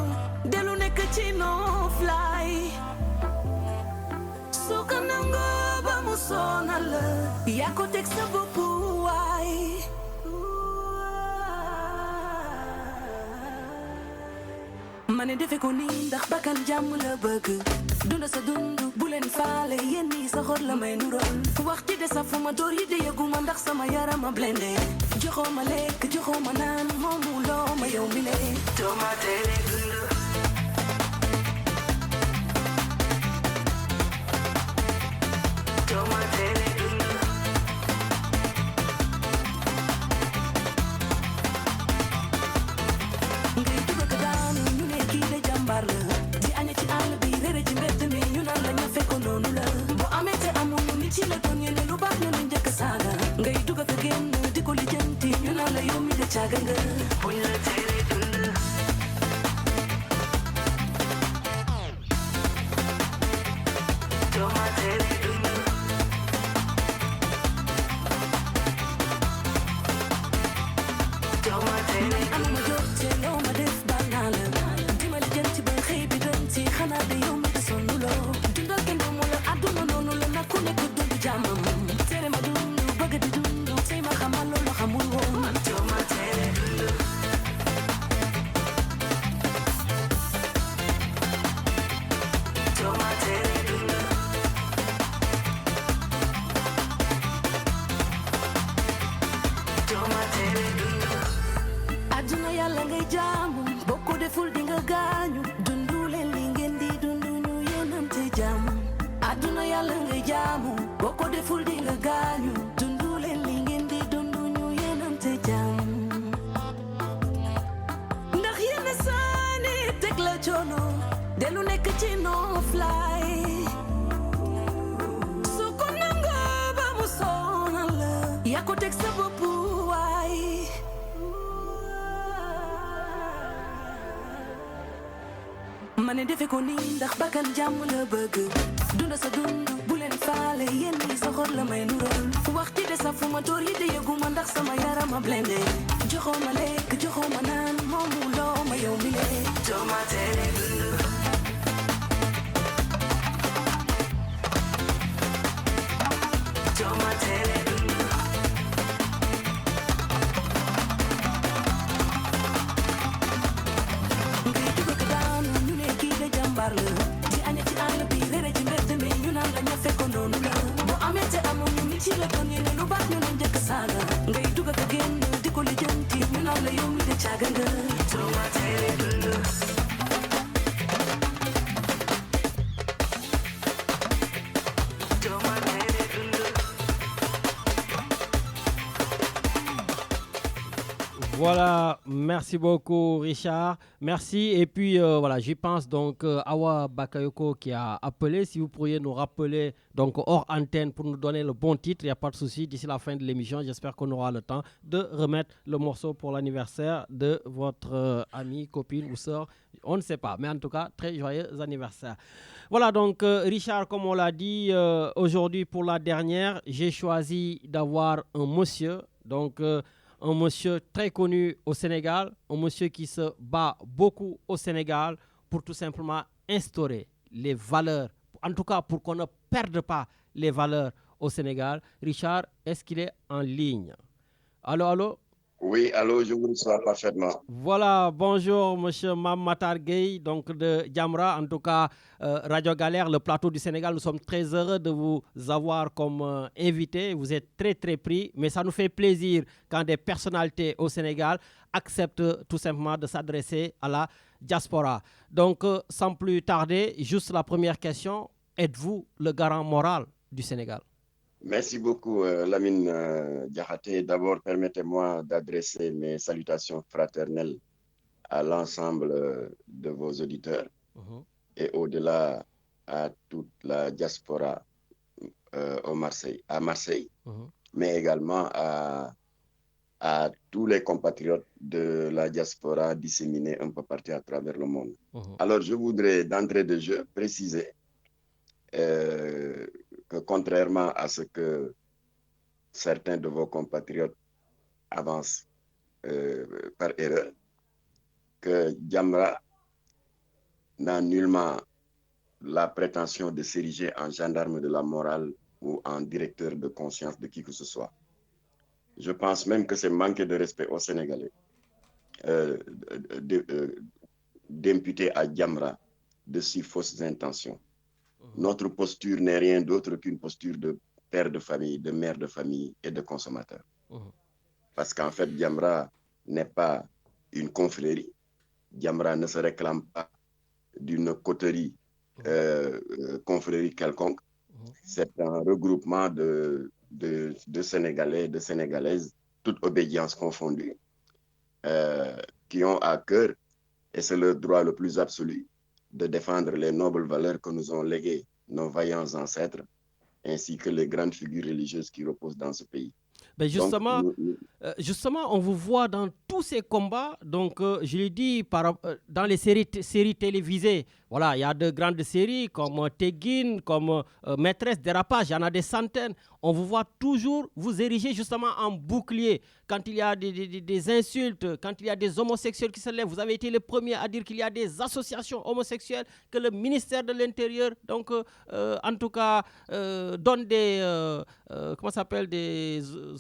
delu nekk ci no fly su ko nangoo ba mu sonal la yaa ko teg sa bopp waay ma ne defe ko nii ndax bakkan jàmm la bëgg dunda sa dund bu leen faale yéen ñi sa xor la may nuroon wax ci de sa fu ma door yi de yëguma ndax sama yarama blende joxoo ma lekk joxoo ma naan moomu loo ma yow mi ne tomate le dund tomate le dund ñu ne lu baax ñu ne njëkk saaga ngay dugg ak génn di ko lijjanti ñu naan la yow mi de caaga nga buñ la tere dund doo ma tere dund doo ma tere amuma jot te loo ma def baal naa la di ma lijjanti ba xëy bi dem ci xanaa de yow mi de sonn loo dundal kenn du mu la àdduna noonu la nag ku nekk dund jàmmam tere ma dund bëgg di dund tey ma xamal loolu xamul woon doo ma tere dund doo ma tere dund doo ma tere dund àdduna yàlla ngay jaamu boo ko deful di nga gaañu dundu leen li ngeen di dundu ñu yéenante jàmm àdduna yàlla ngay jaamu boo ko deful di nga gaañu dundu leen li ngeen di dundu ñu yéenante jàmm ndax yenn saani teg la coono delu nekk ci noflaay su ko nangoo ba mu sonal la yaa ko teg sa bopp waay ma ne defe ko nii ndax bakkan jàmm la bëgg dunda sa dund bu leen faale yéen ñi sa xor la may nural wax ci de sa fu ma door yi de yëguma ndax sama yaram a blende joxoo ma lekk joxoo ma naan moomu loo ma yow mi lee doo ma tere dund doo ma tere dund ngay dugg ak daanu ñu ne kii de jàmbaar la di aña ci àll bi réere ci mbedd mi ñu naan la ña fekkoon noonu la bu amee te amoon ñu nit ci la doon ñu ne lu baax ñu ne njëkk saaga ngay dugg ak génn di ko lijjanti ñu naan la yow mi de caaga nga doo ma tere dund doo ma tere dund Voilà, merci beaucoup Richard, merci. Et puis voilà, j'y pense donc Awa Bakayoko qui a appelé. Si vous pourriez nous rappeler donc hors antenne pour nous donner le bon titre, il n'y a pas de souci. D'ici la fin de l'émission, j'espère qu'on aura le temps de remettre le morceau pour l'anniversaire de votre amie, copine ou sœur. On ne sait pas, mais en tout cas, très joyeux anniversaire. Voilà donc Richard, comme on l'a dit, aujourd'hui pour la dernière, j'ai choisi d'avoir un monsieur. Donc un monsieur très connu au Sénégal, un monsieur qui se bat beaucoup au Sénégal pour tout simplement instaurer les valeurs, en tout cas pour qu'on ne perde pas les valeurs au Sénégal. Richard, est-ce qu'il est en ligne? Allô, allô? Oui, allô, je vous reçois parfaitement. Voilà, bonjour monsieur Mam Matar Gueye, donc de Jamra, en tout cas Radio Galère, le plateau du Sénégal. Nous sommes très heureux de vous avoir comme invité. Vous êtes très très pris, mais ça nous fait plaisir quand des personnalités au Sénégal acceptent tout simplement de s'adresser à la diaspora. Donc sans plus tarder, juste la première question, êtes-vous le garant moral du Sénégal? Merci beaucoup, Lamine Diakhaté. D'abord, permettez-moi d'adresser mes salutations fraternelles à l'ensemble de vos auditeurs et au-delà à toute la diaspora à Marseille, mais également à tous les compatriotes de la diaspora disséminés un peu partout à travers le monde. Alors, je voudrais d'entrée de jeu préciser que contrairement à ce que certains de vos compatriotes avancent par erreur, que Jamra n'a nullement la prétention de s'ériger en gendarme de la morale ou en directeur de conscience de qui que ce soit. Je pense même que c'est manquer de respect aux Sénégalais d'imputer à Jamra de si fausses intentions. Notre posture n'est rien d'autre qu'une posture de père de famille, de mère de famille et de consommateur. Parce qu'en fait, Jamra n'est pas une confrérie. Jamra ne se réclame pas d'une coterie, confrérie quelconque. C'est un regroupement de Sénégalais, de Sénégalaises, toute obédience confondue, qui ont à cœur, et c'est le droit le plus absolu, de défendre les nobles valeurs que nous ont léguées nos vaillants ancêtres ainsi que les grandes figures religieuses qui reposent dans ce pays. Ben justement, Donc, justement, on vous voit dans tous ces combats. Donc, je l'ai dit, dans les séries télévisées, voilà, il y a de grandes séries comme Teguin, comme Maîtresse Dérapage, il y en a des centaines. On vous voit toujours vous ériger justement en bouclier. Quand il y a des insultes, quand il y a des homosexuels qui se lèvent, vous avez été le premier à dire qu'il y a des associations homosexuelles, que le ministère de l'Intérieur, donc, en tout cas, donne des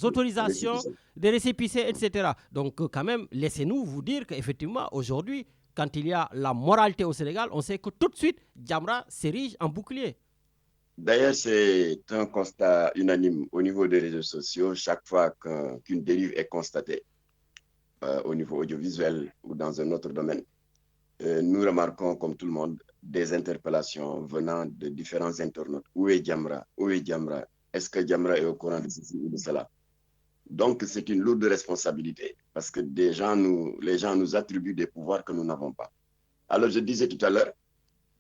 autorisations, des récépissés, etc. Donc, quand même, laissez-nous vous dire qu'effectivement, aujourd'hui, quand il y a la moralité au Sénégal, on sait que tout de suite, Jamra s'érige en bouclier. D'ailleurs, c'est un constat unanime au niveau des réseaux sociaux. Chaque fois qu'une dérive est constatée au niveau audiovisuel ou dans un autre domaine, nous remarquons, comme tout le monde, des interpellations venant de différents internautes. Où est Jamra? Où est Jamra? Est-ce que Jamra est au courant de ceci ou de cela? Donc, c'est une lourde responsabilité parce que les gens nous attribuent des pouvoirs que nous n'avons pas. Alors, je disais tout à l'heure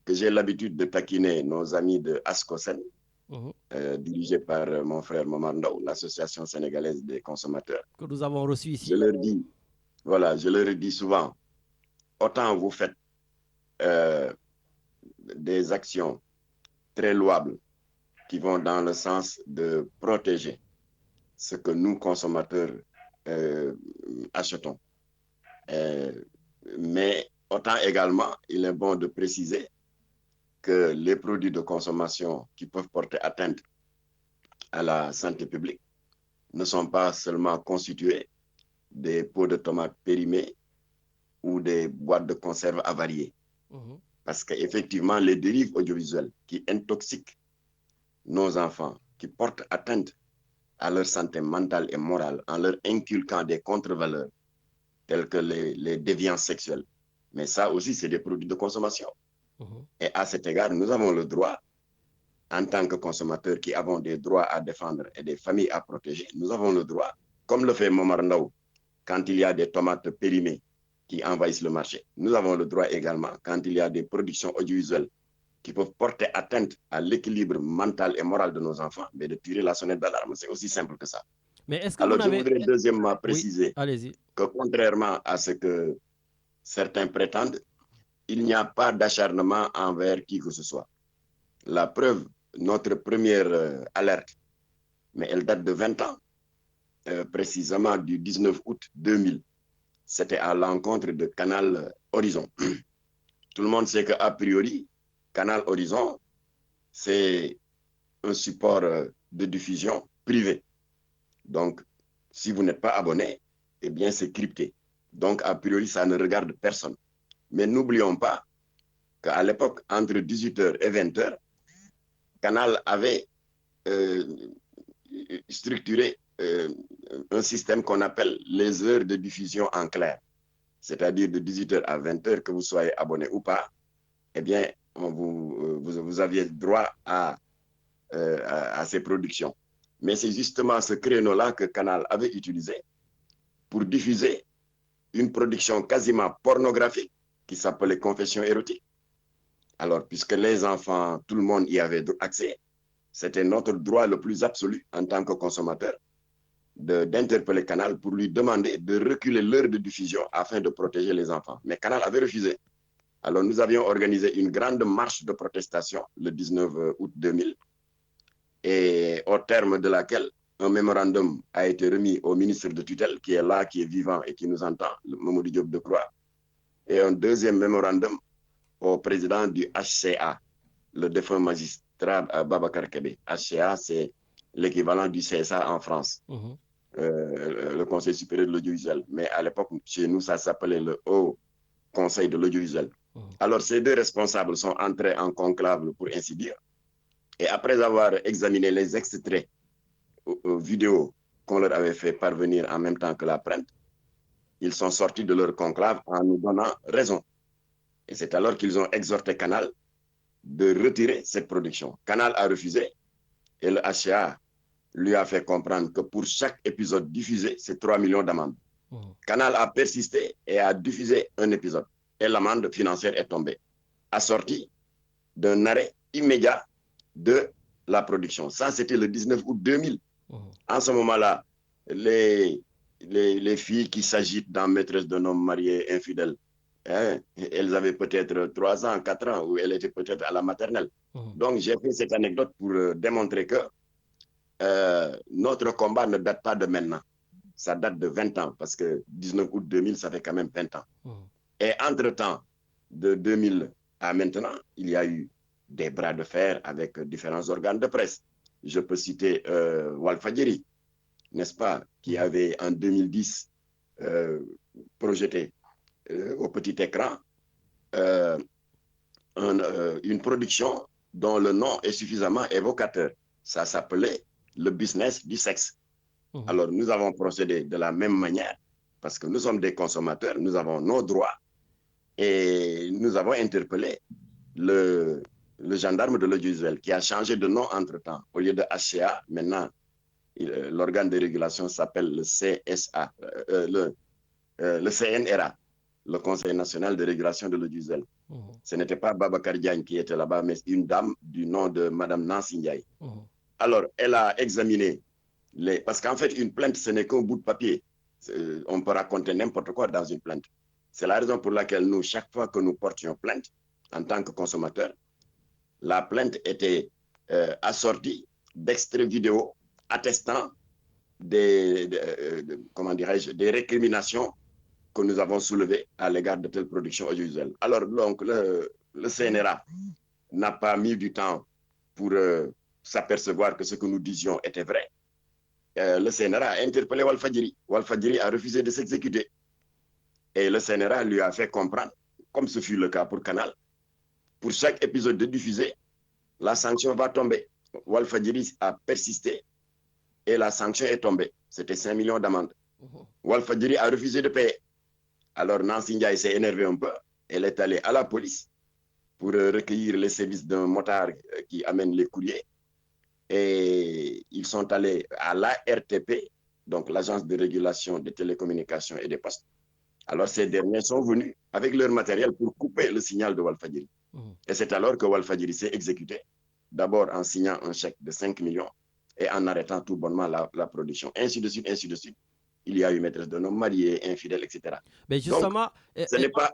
que j'ai l'habitude de taquiner nos amis de ASCOSEN, dirigés par mon frère Momar Ndao, l'Association sénégalaise des consommateurs. Que nous avons reçu ici. Je leur dis souvent, autant vous faites des actions très louables qui vont dans le sens de protéger ce que nous, consommateurs, achetons. Mais autant également, il est bon de préciser que les produits de consommation qui peuvent porter atteinte à la santé publique ne sont pas seulement constitués des pots de tomates périmés ou des boîtes de conserve avariées. Parce qu'effectivement, les dérives audiovisuelles qui intoxiquent nos enfants, qui portent atteinte à leur santé mentale et morale en leur inculquant des contre-valeurs telles que les déviances sexuelles. Mais ça aussi, c'est des produits de consommation. Et à cet égard, nous avons le droit, en tant que consommateurs qui avons des droits à défendre et des familles à protéger, nous avons le droit, comme le fait Momar Ndao, quand il y a des tomates périmées qui envahissent le marché. Nous avons le droit également, quand il y a des productions audiovisuelles qui peuvent porter atteinte à l'équilibre mental et moral de nos enfants, mais de tirer la sonnette d'alarme. C'est aussi simple que ça. Mais est-ce que alors, je voudrais deuxièmement préciser que contrairement à ce que certains prétendent, il n'y a pas d'acharnement envers qui que ce soit. La preuve, notre première alerte, mais elle date de 20 ans, précisément du 19 août 2000. C'était à l'encontre de Canal Horizon. Tout le monde sait qu'a priori, Canal Horizon, c'est un support de diffusion privé. Donc, si vous n'êtes pas abonné, eh bien, c'est crypté. Donc, a priori, ça ne regarde personne. Mais n'oublions pas qu'à l'époque, entre 18h et 20h, Canal avait structuré un système qu'on appelle les heures de diffusion en clair. C'est-à-dire de 18h à 20h, que vous soyez abonné ou pas, eh bien, vous aviez droit à ces productions. Mais c'est justement ce créneau-là que Canal avait utilisé pour diffuser une production quasiment pornographique qui s'appelait Confessions érotiques. Alors, puisque les enfants, tout le monde y avait accès, c'était notre droit le plus absolu en tant que consommateur d'interpeller Canal pour lui demander de reculer l'heure de diffusion afin de protéger les enfants. Mais Canal avait refusé. Alors, nous avions organisé une grande marche de protestation le 19 août 2000 et au terme de laquelle un mémorandum a été remis au ministre de tutelle qui est là, qui est vivant et qui nous entend, le Mamadou Diop Decroix, et un deuxième mémorandum au président du HCA, le défunt magistrat Babacar Kébé. HCA, c'est l'équivalent du CSA en France, le Conseil supérieur de l'audiovisuel. Mais à l'époque, chez nous, ça s'appelait le Haut Conseil de l'audiovisuel. Alors, ces deux responsables sont entrés en conclave, pour ainsi dire. Et après avoir examiné les extraits vidéo qu'on leur avait fait parvenir en même temps que la printe, ils sont sortis de leur conclave en nous donnant raison. Et c'est alors qu'ils ont exhorté Canal de retirer cette production. Canal a refusé et le HCA lui a fait comprendre que pour chaque épisode diffusé, c'est 3 millions d'amendes. Canal a persisté et a diffusé un épisode. Et l'amende financière est tombée, assortie d'un arrêt immédiat de la production. Ça, c'était le 19 août 2000. En ce moment-là, les filles qui s'agitent dans Maîtresse d'un homme marié infidèle, hein, elles avaient peut-être 3 ans, 4 ans, ou elles étaient peut-être à la maternelle. Donc, j'ai fait cette anecdote pour démontrer que notre combat ne date pas de maintenant. Ça date de 20 ans, parce que 19 août 2000, ça fait quand même 20 ans. Et entre-temps, de 2000 à maintenant, il y a eu des bras de fer avec différents organes de presse. Je peux citer Walfadjri, n'est-ce pas, qui avait en 2010 projeté au petit écran une production dont le nom est suffisamment évocateur. Ça s'appelait Le business du sexe. Alors, nous avons procédé de la même manière, parce que nous sommes des consommateurs, nous avons nos droits, et nous avons interpellé le gendarme de l'audiovisuel qui a changé de nom entre-temps. Au lieu de HCA, maintenant, l'organe de régulation s'appelle le CSA, le CNRA, le Conseil national de régulation de l'audiovisuel. Ce n'était pas Babacar Diagne qui était là-bas, mais une dame du nom de Madame Nancy Ndiaye. Alors, elle a examiné parce qu'en fait, une plainte, ce n'est qu'un bout de papier. On peut raconter n'importe quoi dans une plainte. C'est la raison pour laquelle nous, chaque fois que nous portions plainte, en tant que consommateurs, la plainte était assortie d'extraits vidéo attestant des récriminations que nous avons soulevées à l'égard de telle production audiovisuelle. Alors, donc, le CNRA n'a pas mis du temps pour s'apercevoir que ce que nous disions était vrai. Le CNRA a interpellé Walfadjri. Walfadjri a refusé de s'exécuter. Et le CNRA lui a fait comprendre, comme ce fut le cas pour Canal, pour chaque épisode de diffusé, la sanction va tomber. Walfadjri a persisté et la sanction est tombée. C'était 5 millions d'amendes. Walfadjri a refusé de payer. Alors Nancy Ndiaye s'est énervée un peu. Elle est allée à la police pour recueillir les services d'un motard qui amène les courriers. Et ils sont allés à l'ARTP, donc l'Agence de régulation des télécommunications et des postes. Alors ces derniers sont venus avec leur matériel pour couper le signal de Walfadjri. Et c'est alors que Walfadjri s'est exécuté, d'abord en signant un chèque de 5 millions et en arrêtant tout bonnement la production. Ainsi de suite, ainsi de suite. Il y a eu Maîtresse d'un homme marié, infidèle, etc. Mais justement, donc, ce n'est pas...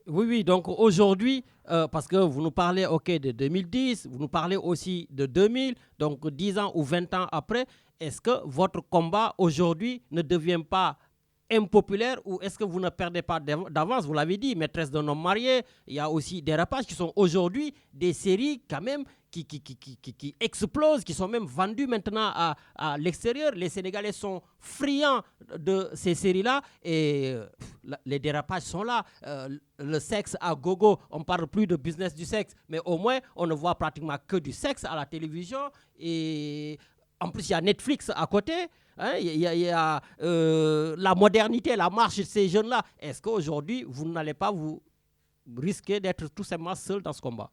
Oui, donc aujourd'hui, parce que vous nous parlez de 2010, vous nous parlez aussi de 2000, donc 10 ans ou 20 ans après, est-ce que votre combat aujourd'hui ne devient pas impopulaire ou est-ce que vous ne perdez pas d'avance? Vous l'avez dit, Maîtresse d'un homme marié, il y a aussi des rapages qui sont aujourd'hui des séries quand même qui explosent, qui sont même vendues maintenant à l'extérieur. Les Sénégalais sont friands de ces séries-là et les dérapages sont là. Le sexe à gogo, on ne parle plus de business du sexe, mais au moins on ne voit pratiquement que du sexe à la télévision. Et en plus, il y a Netflix à côté. Il y a la modernité, la marche de ces jeunes-là. Est-ce qu'aujourd'hui, vous n'allez pas vous risquer d'être tout simplement seul dans ce combat?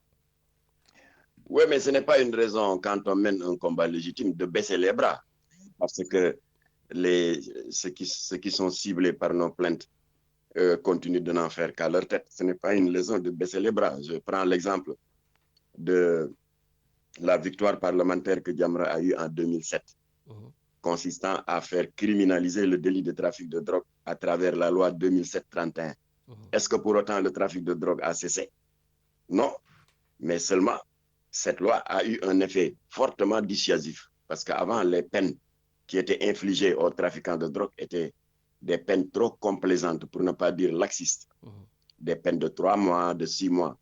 Oui, mais ce n'est pas une raison, quand on mène un combat légitime, de baisser les bras. Parce que ceux qui sont ciblés par nos plaintes continuent de n'en faire qu'à leur tête. Ce n'est pas une raison de baisser les bras. Je prends l'exemple de la victoire parlementaire que Diamra a eue en 2007. Consistant à faire criminaliser le délit de trafic de drogue à travers la loi 2007-31. Est-ce que pour autant le trafic de drogue a cessé? Non, mais seulement cette loi a eu un effet fortement dissuasif parce qu'avant, les peines qui étaient infligées aux trafiquants de drogue étaient des peines trop complaisantes, pour ne pas dire laxistes. Des peines de 3 mois, de 6 mois.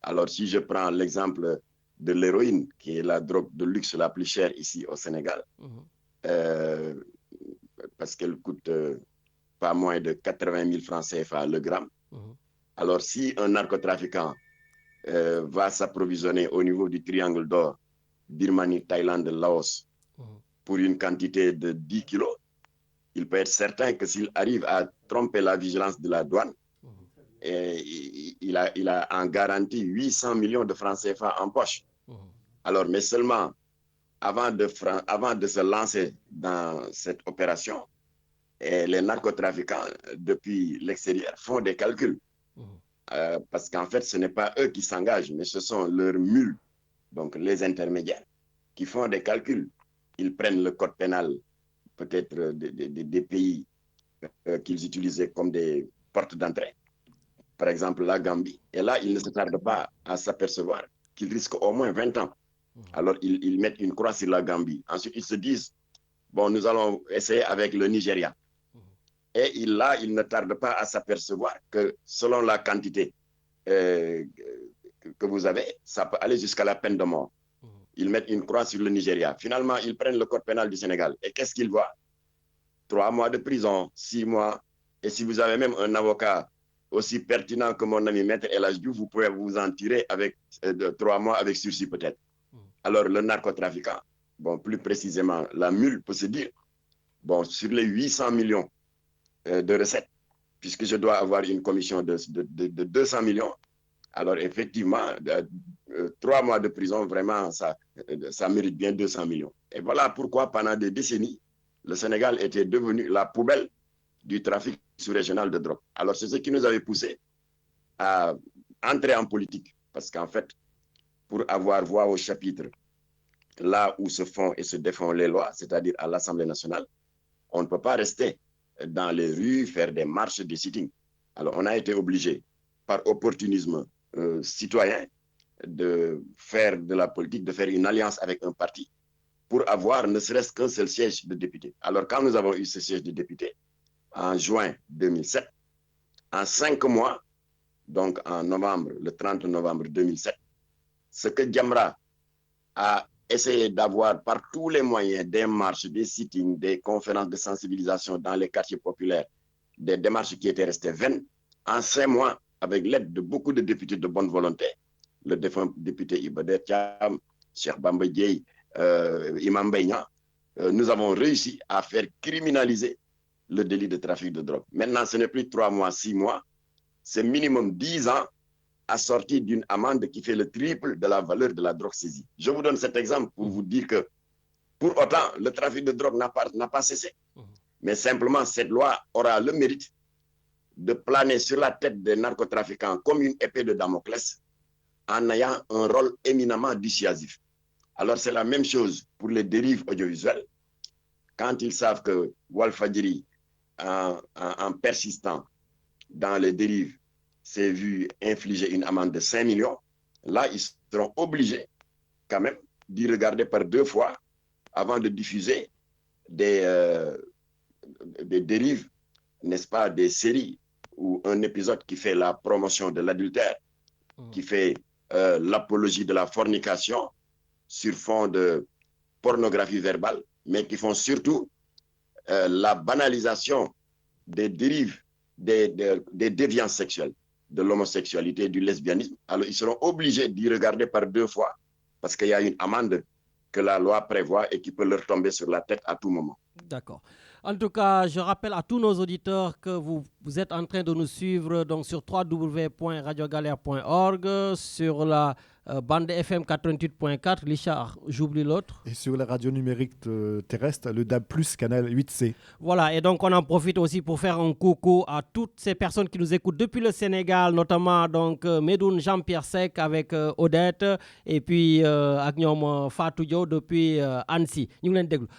Alors si je prends l'exemple de l'héroïne, qui est la drogue de luxe la plus chère ici au Sénégal, parce qu'elle coûte pas moins de 80 000 francs CFA le gramme. Alors, si un narcotrafiquant va s'approvisionner au niveau du triangle d'or, Birmanie, Thaïlande, Laos, pour une quantité de 10 kilos, il peut être certain que s'il arrive à tromper la vigilance de la douane, il a en garantie 800 millions de francs CFA en poche. Alors, mais seulement avant de se lancer dans cette opération, les narcotrafiquants, depuis l'extérieur, font des calculs. Parce qu'en fait, ce n'est pas eux qui s'engagent, mais ce sont leurs mules donc les intermédiaires, qui font des calculs. Ils prennent le code pénal, peut-être des pays qu'ils utilisaient comme des portes d'entrée. Par exemple, la Gambie. Et là, ils ne se tardent pas à s'apercevoir qu'ils risquent au moins 20 ans. Alors, ils mettent une croix sur la Gambie. Ensuite, ils se disent, bon, nous allons essayer avec le Nigeria. Et là, ils ne tardent pas à s'apercevoir que selon la quantité que vous avez, ça peut aller jusqu'à la peine de mort. Ils mettent une croix sur le Nigeria. Finalement, ils prennent le code pénal du Sénégal. Et qu'est-ce qu'ils voient? 3 mois de prison, 6 mois. Et si vous avez même un avocat aussi pertinent que mon ami Maître El Hadji Diouf, vous pouvez vous en tirer avec 3 mois avec sursis peut-être. Alors, le narcotrafiquant, bon, plus précisément, la mule peut se dire, bon, sur les 800 millions de recettes, puisque je dois avoir une commission de 200 millions, alors effectivement, 3 mois de prison, vraiment, ça mérite bien 200 millions. Et voilà pourquoi, pendant des décennies, le Sénégal était devenu la poubelle du trafic sous-régional de drogue. Alors, c'est ce qui nous avait poussé à entrer en politique. Parce qu'en fait, pour avoir voix au chapitre, là où se font et se défendent les lois, c'est-à-dire à l'Assemblée nationale, on ne peut pas rester dans les rues, faire des marches, des sittings. Alors, on a été obligé, par opportunisme citoyen, de faire de la politique, de faire une alliance avec un parti pour avoir ne serait-ce qu'un seul siège de député. Alors, quand nous avons eu ce siège de député, en juin 2007, en 5 mois, donc en novembre, le 30 novembre 2007, ce que Jamra a essayé d'avoir par tous les moyens, des marches, des sittings, des conférences de sensibilisation dans les quartiers populaires, des démarches qui étaient restées vaines, en 5 mois, avec l'aide de beaucoup de députés de bonne volonté, le défunt député Ibader Thiam, Cheikh Bamba Dièye, Imam Beigna, nous avons réussi à faire criminaliser le délit de trafic de drogue. Maintenant, ce n'est plus 3 mois, 6 mois, c'est minimum 10 ans assorti d'une amende qui fait le triple de la valeur de la drogue saisie. Je vous donne cet exemple pour vous dire que, pour autant, le trafic de drogue n'a pas cessé. Mais simplement, cette loi aura le mérite de planer sur la tête des narcotrafiquants comme une épée de Damoclès en ayant un rôle éminemment dissuasif. Alors, c'est la même chose pour les dérives audiovisuelles. Quand ils savent que Walfadjri, en persistant dans les dérives, s'est vu infliger une amende de 5 millions, là, ils seront obligés quand même d'y regarder par 2 fois avant de diffuser des dérives, n'est-ce pas, des séries ou un épisode qui fait la promotion de l'adultère, qui fait l'apologie de la fornication sur fond de pornographie verbale, mais qui font surtout la banalisation des dérives, des déviances sexuelles, de l'homosexualité, du lesbianisme. Alors, ils seront obligés d'y regarder par 2 fois parce qu'il y a une amende que la loi prévoit et qui peut leur tomber sur la tête à tout moment. D'accord. En tout cas, je rappelle à tous nos auditeurs que vous êtes en train de nous suivre donc sur www.radiogalère.org, sur la bande FM 88.4, Richard, j'oublie l'autre. Et sur la radio numérique terrestre, le DAB+, canal 8C. Voilà, et donc on en profite aussi pour faire un coucou à toutes ces personnes qui nous écoutent depuis le Sénégal, notamment donc Medoun Jean-Pierre Sec avec Odette, et puis Agnom Fatou Dio depuis Annecy.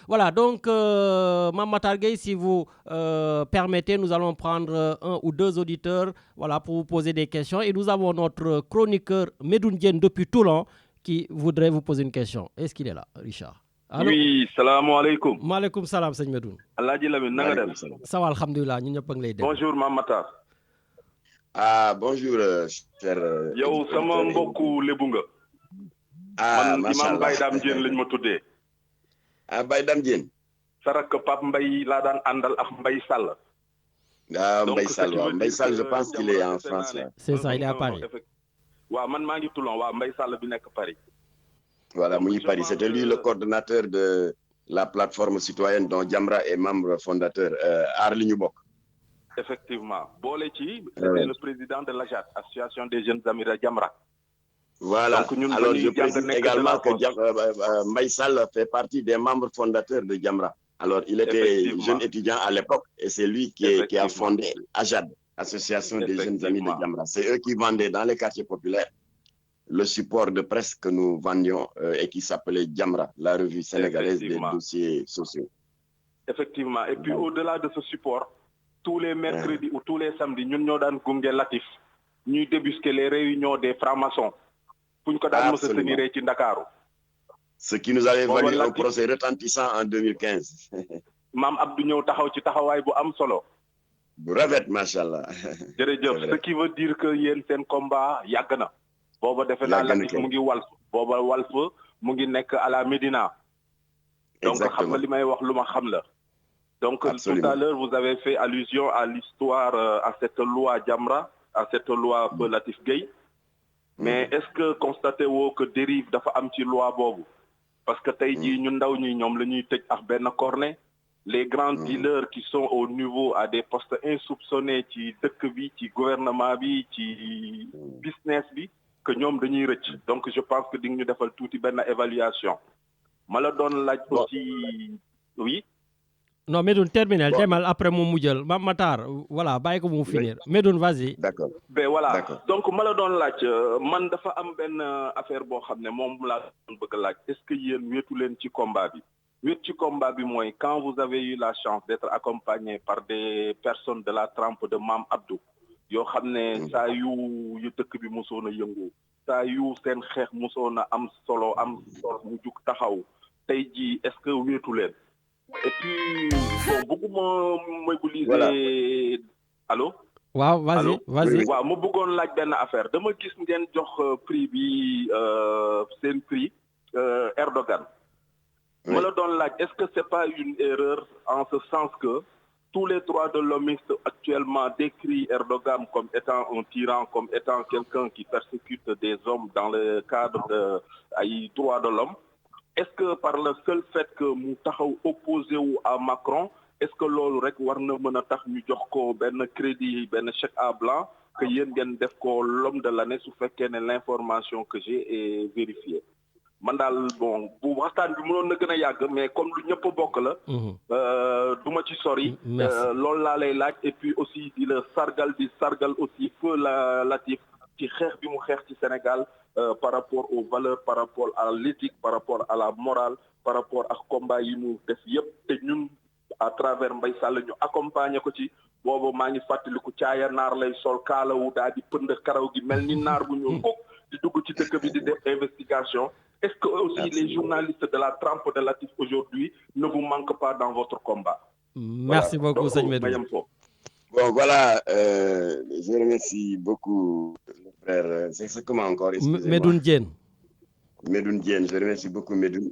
Voilà, donc Mamatar Gueye, si vous permettez, nous allons prendre 1 ou 2 auditeurs, voilà, pour vous poser des questions. Et nous avons notre chroniqueur Medoun Diène depuis Toulon qui voudrait vous poser une question. Est-ce qu'il est là, Richard? Allô? Oui, salam alaikum. Maaleykum salam, sëñ Medoun. Alhaji Lamine, na nga def? Ça va, alhamdoulilah, ñu ñëpp a ngi lay dégg. Bonjour, Mamatar. Ah, bonjour, cher. Yow sama mbokku Lebu nga. Ah, man Imam Baye Dame Diène lañ ma tuddee. Ah, Baye Dame Diène. Sarak Pape Mbaye laa daan àndal ak Mbaye Sall. Ah, Mbaye Sall, waaw. Mbaye Sall, je pense qu'il est en France, là. C'est ça, il est à Paris. waaw man maa ngi Toulon, waaw Mbaye Sall bi nekk Paris. Voilà, Mouy Paris. C'était lui le coordonnateur de la plateforme citoyenne dont Jamra est membre fondateur. Aar li ñu bokk. Effectivement. Boole ci, c'était le président de l'AJAT, Association des jeunes amis de Jamra. Voilà. Donc, alors, je précise également que Mbaye Sall fait partie des membres fondateurs de Jamra. Alors, il était jeune étudiant à l'époque et c'est lui qui a fondé AJAD, Association des jeunes amis de Jamra. C'est eux qui vendaient dans les quartiers populaires le support de presse que nous vendions et qui s'appelait Jamra, la revue sénégalaise des dossiers sociaux. Effectivement. Et puis au-delà de ce support, tous les mercredis ou tous les samedis, nous avons dans Gungé Latif, nous débusquons les réunions des francs-maçons pour nous se tenir à Dakar. Ce qui nous avait valu un procès retentissant en 2015. Mam Abdou ñëw taxaw ci taxawaay bu am solo. Bu rafet machallah. Jërëjëf, ce qui veut dire que yéen seen combat yàgg na. Booba defe naa Latif mu ngi Walf, booba Walf mu ngi nekk à la Médina. Donc xam nga li may wax lu ma xam la. Donc tout à l'heure vous avez fait allusion à l'histoire à cette loi Jamra, à cette loi Latif Gueye. Mais est-ce que constatez woo que dérive dafa am ci loi boobu? Parce que tey jii ñu ndaw ñi ñoom la ñuy tëj ak benn cornet. Les grands dealers qui sont au niveau à des postes insoupçonnés ci dëkk bi ci gouvernement bi ci business bi que ñoom dañuy rëcc. Donc je pense que di nga ñu defal tuuti benn évaluation. Ma la doon laaj aussi oui. Non, Medoune, terminal, demal après mon moudjel. Matar, voilà, bàyyi ko mu finir. Medoune, vas-y. D'accord. Ben voilà. Donc ma la doon laaj man dafa am benn affaire boo xam ne moom laa doon bëgg laaj. Est-ce que yéen wéetu leen ci combat bi? Wéet ci combat bi mooy quand vous avez eu la chance d'être accompagné par des personnes de la trempe de Mam Abdou yoo xam ne saa yu dëkk bi mosoon a yëngu saa yu seen xeex mosoon a am solo mu jug taxaw tey jii est-ce que wéetu leen? Et puis bon bëgguma mobiliser allô? waaw vas-y. waaw ma bëggoon laaj benn affaire dama gis ngeen jox prix bi seen prix Erdogan. Ma la doon laaj est-ce que c'est pas une erreur en ce sens que tous les droits de l'hommiste actuellement décrit Erdogan comme étant un tyran, comme étant quelqu'un qui persécute des hommes dans le cadre des droits de l'homme. Est-ce que par le seul fait que mu taxaw opposé wu à Macron, est-ce que loolu rek war na mën a tax ñu jox ko benn crédit benn chèque à blanc que yéen ngeen def ko l'homme de l'année su fekkee ne l'information que j'ai est vérifiée? Man daal bon bu waxtaan bi mënoon na gën a yàgg mais comme lu ñëpp bokk la du ma ci sori loolu laa lay laaj et puis aussi di la sargal aussi feu Latif ci xeex bi mu xeex ci Sénégal par rapport aux valeurs par rapport à l'éthique par rapport à la morale par rapport ak combat yi mu def yëpp te ñun à travers Mbaye Sall ñu accompagner ko ci boobu maa ngi fàttaliku caaya naar lay sol kaalawu daal di pënd karaw gi mel ni naar bu ñuul kuk di dugg ci dëkk bi di def investigation. Est-ce que aussi les journalistes de la trempe de Latif aujourd'hui ne vous manquent pas dans votre combat? Merci beaucoup, Seigneur Medoune. Bon, voilà, je remercie beaucoup le frère. C'est comment encore? Medoune Diène. Medoune Diène, je remercie beaucoup Medoune.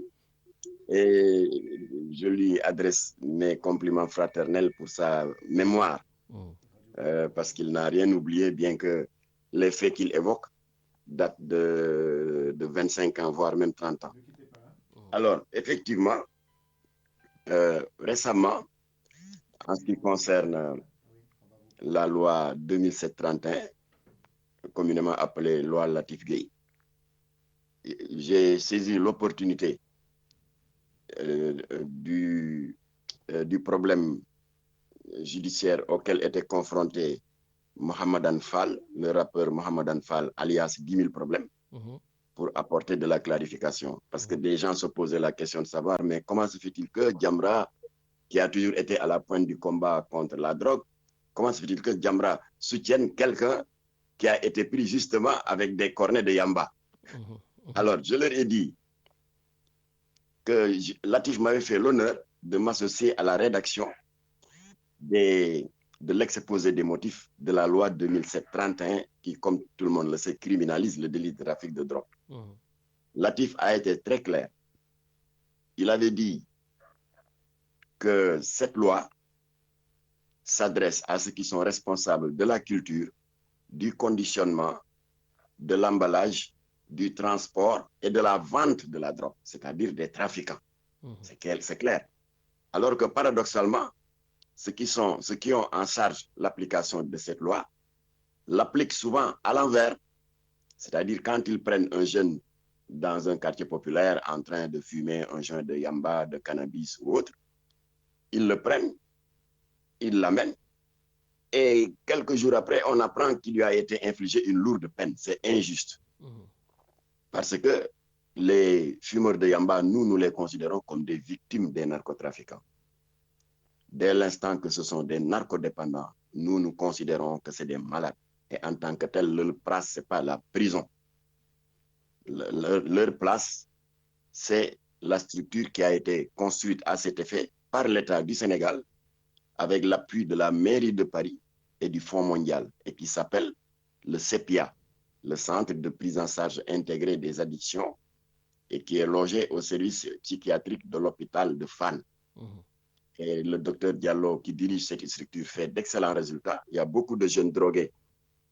Et je lui adresse mes compliments fraternels pour sa mémoire. Parce qu'il n'a rien oublié, bien que les faits qu'il évoque datent de 25 ans, voire même 30 ans. Alors, effectivement, récemment, en ce qui concerne la loi 2007-31, communément appelée loi Latif Gueye, j'ai saisi l'opportunité du problème judiciaire auquel était confronté Mohamedan Fall, le rappeur Mohamedan Fall, alias 10 000 problèmes, pour apporter de la clarification. Parce que des gens se posaient la question de savoir, mais comment se fait-il que Jamra, qui a toujours été à la pointe du combat contre la drogue, comment se fait-il que Jamra soutienne quelqu'un qui a été pris justement avec des cornets de Yamba? Alors, je leur ai dit que Latif m'avait fait l'honneur de m'associer à la rédaction de l'exposé des motifs de la loi 2007-31 qui, comme tout le monde le sait, criminalise le délit de trafic de drogue. Latif a été très clair. Il avait dit que cette loi s'adresse à ceux qui sont responsables de la culture, du conditionnement, de l'emballage, du transport et de la vente de la drogue, c'est-à-dire des trafiquants. C'est clair. Alors que paradoxalement, ceux qui ont en charge l'application de cette loi l'appliquent souvent à l'envers. C'est-à-dire quand ils prennent un jeune dans un quartier populaire en train de fumer un joint de yamba, de cannabis ou autre, ils le prennent, ils l'amènent et quelques jours après, on apprend qu'il lui a été infligé une lourde peine. C'est injuste. Parce que les fumeurs de Yamba, nous les considérons comme des victimes des narcotrafiquants. Dès l'instant que ce sont des narcodépendants, nous considérons que c'est des malades. Et en tant que tel, leur place, ce n'est pas la prison. Leur place, c'est la structure qui a été construite à cet effet par l'État du Sénégal avec l'appui de la mairie de Paris et du Fonds mondial et qui s'appelle le CEPIA, le Centre de prise en charge intégré des addictions et qui est logé au service psychiatrique de l'hôpital de Fann. Et le docteur Diallo qui dirige cette structure fait d'excellents résultats. Il y a beaucoup de jeunes drogués,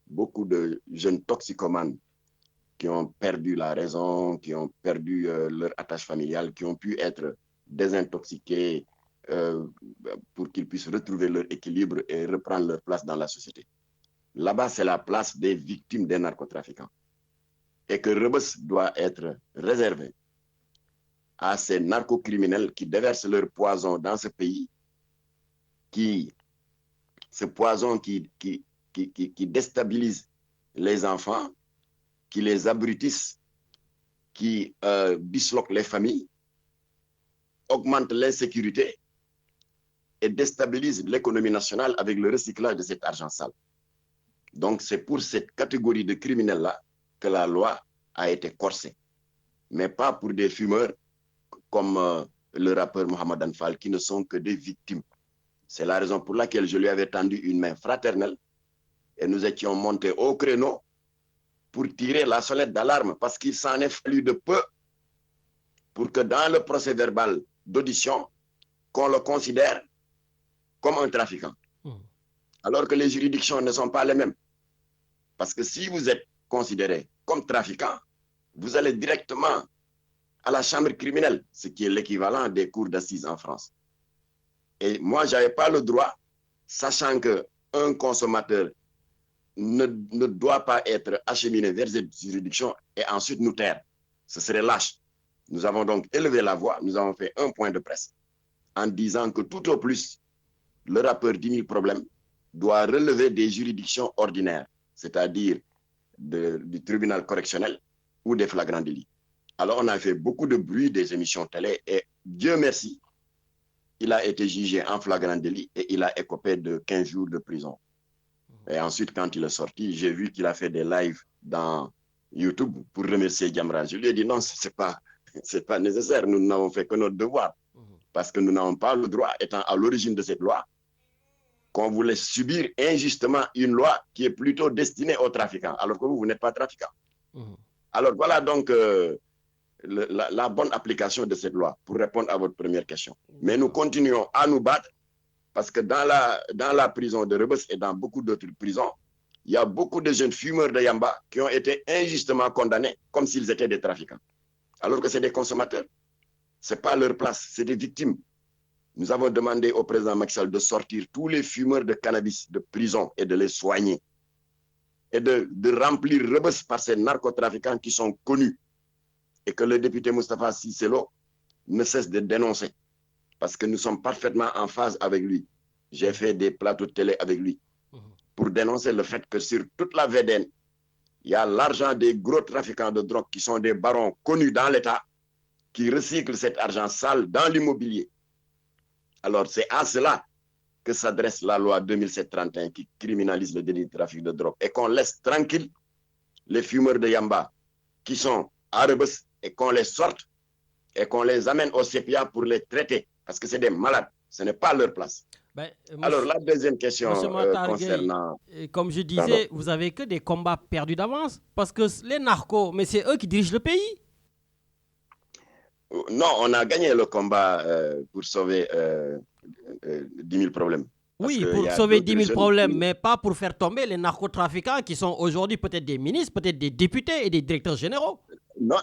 beaucoup de jeunes toxicomanes qui ont perdu la raison, qui ont perdu leur attache familiale, qui ont pu être désintoxiqués pour qu'ils puissent retrouver leur équilibre et reprendre leur place dans la société. Là-bas, c'est la place des victimes des narcotrafiquants. Et que Rebeuss doit être réservé à ces narcocriminels qui déversent leur poison dans ce pays, ce poison qui déstabilise les enfants, qui les abrutissent, qui disloquent les familles, augmente l'insécurité et déstabilise l'économie nationale avec le recyclage de cet argent sale. Donc c'est pour cette catégorie de criminels-là que la loi a été corsée, mais pas pour des fumeurs comme le rappeur Mohamed Anfal qui ne sont que des victimes. C'est la raison pour laquelle je lui avais tendu une main fraternelle et nous étions montés au créneau pour tirer la sonnette d'alarme parce qu'il s'en est fallu de peu pour que dans le procès verbal d'audition, qu'on le considère comme un trafiquant. Alors que les juridictions ne sont pas les mêmes. Parce que si vous êtes considéré comme trafiquant, vous allez directement à la chambre criminelle, ce qui est l'équivalent des cours d'assises en France. Et moi, je n'avais pas le droit, sachant qu'un consommateur ne doit pas être acheminé vers cette juridiction et ensuite nous taire. Ce serait lâche. Nous avons donc élevé la voix, nous avons fait un point de presse en disant que tout au plus, le rappeur 10 000 problèmes doit relever des juridictions ordinaires, c'est-à-dire du tribunal correctionnel ou des flagrants délits. Alors on a fait beaucoup de bruit des émissions télé et Dieu merci, il a été jugé en flagrant délit et il a écopé de 15 jours de prison. Et ensuite, quand il est sorti, j'ai vu qu'il a fait des lives dans YouTube pour remercier Jamra. Je lui ai dit non, c'est pas nécessaire, nous n'avons fait que notre devoir. Parce que nous n'avons pas le droit, étant à l'origine de cette loi, qu'on voulait subir injustement une loi qui est plutôt destinée aux trafiquants, alors que vous n'êtes pas trafiquant. Alors voilà donc la bonne application de cette loi pour répondre à votre première question. Mais nous continuons à nous battre parce que dans la prison de Rebeuss et dans beaucoup d'autres prisons, il y a beaucoup de jeunes fumeurs de Yamba qui ont été injustement condamnés comme s'ils étaient des trafiquants. Alors que c'est des consommateurs. Ce n'est pas leur place, c'est des victimes. Nous avons demandé au président Macky Sall de sortir tous les fumeurs de cannabis de prison et de les soigner. Et de remplir Rebeuss par ces narcotrafiquants qui sont connus. Et que le député Moustapha Cissé Lo ne cesse de dénoncer. Parce que nous sommes parfaitement en phase avec lui. J'ai fait des plateaux de télé avec lui pour dénoncer le fait que sur toute la VDN, il y a l'argent des gros trafiquants de drogue qui sont des barons connus dans l'État qui recyclent cet argent sale dans l'immobilier. Alors c'est à cela que s'adresse la loi 2007-31 qui criminalise le délit de trafic de drogue et qu'on laisse tranquille les fumeurs de Yamba qui sont à Rebeuss et qu'on les sorte et qu'on les amène au CEPIA pour les traiter parce que c'est des malades, ce n'est pas leur place. Alors la deuxième question concernant... Comme je disais, vous n'avez que des combats perdus d'avance parce que les narcos, mais c'est eux qui dirigent le pays. Non, on a gagné le combat pour sauver 10 000 problèmes. Oui, pour sauver 10 000 problèmes, mais pas pour faire tomber les narcotrafiquants qui sont aujourd'hui peut-être des ministres, peut-être des députés et des directeurs généraux. Non,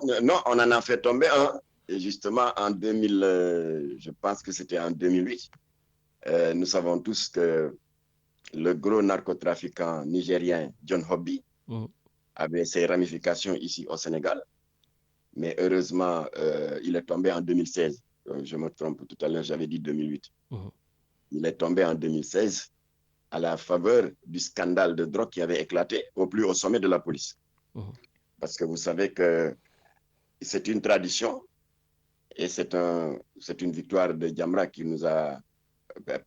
on en a fait tomber un. Et justement, en 2000, je pense que c'était en 2008, nous savons tous que le gros narcotrafiquant nigérien John Hobby avait ses ramifications ici au Sénégal. Mais heureusement, il est tombé en 2016. Je me trompe, tout à l'heure, j'avais dit 2008. Il est tombé en 2016 à la faveur du scandale de drogue qui avait éclaté au plus haut sommet de la police. Parce que vous savez que c'est une tradition et c'est une victoire de Jamra qui nous a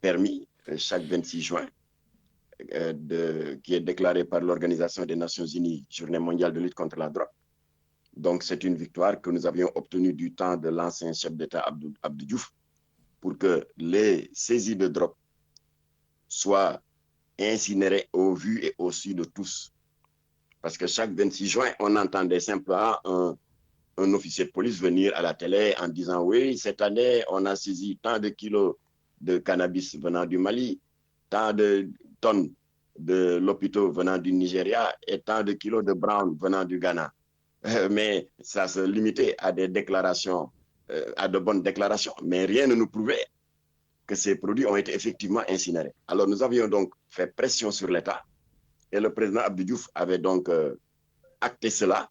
permis, chaque 26 juin, qui est déclaré par l'Organisation des Nations Unies, Journée mondiale de lutte contre la drogue. Donc, c'est une victoire que nous avions obtenue du temps de l'ancien chef d'État Abdou Diouf pour que les saisies de drogue soient incinérées au vu et au su de tous. Parce que chaque 26 juin, on entendait simplement un officier de police venir à la télé en disant « Oui, cette année, on a saisi tant de kilos de cannabis venant du Mali, tant de tonnes de l'hôpital venant du Nigeria et tant de kilos de brown venant du Ghana. » Mais ça se limitait à des déclarations, à de bonnes déclarations. Mais rien ne nous prouvait que ces produits ont été effectivement incinérés. Alors nous avions donc fait pression sur l'État et le président Abdou Diouf avait donc acté cela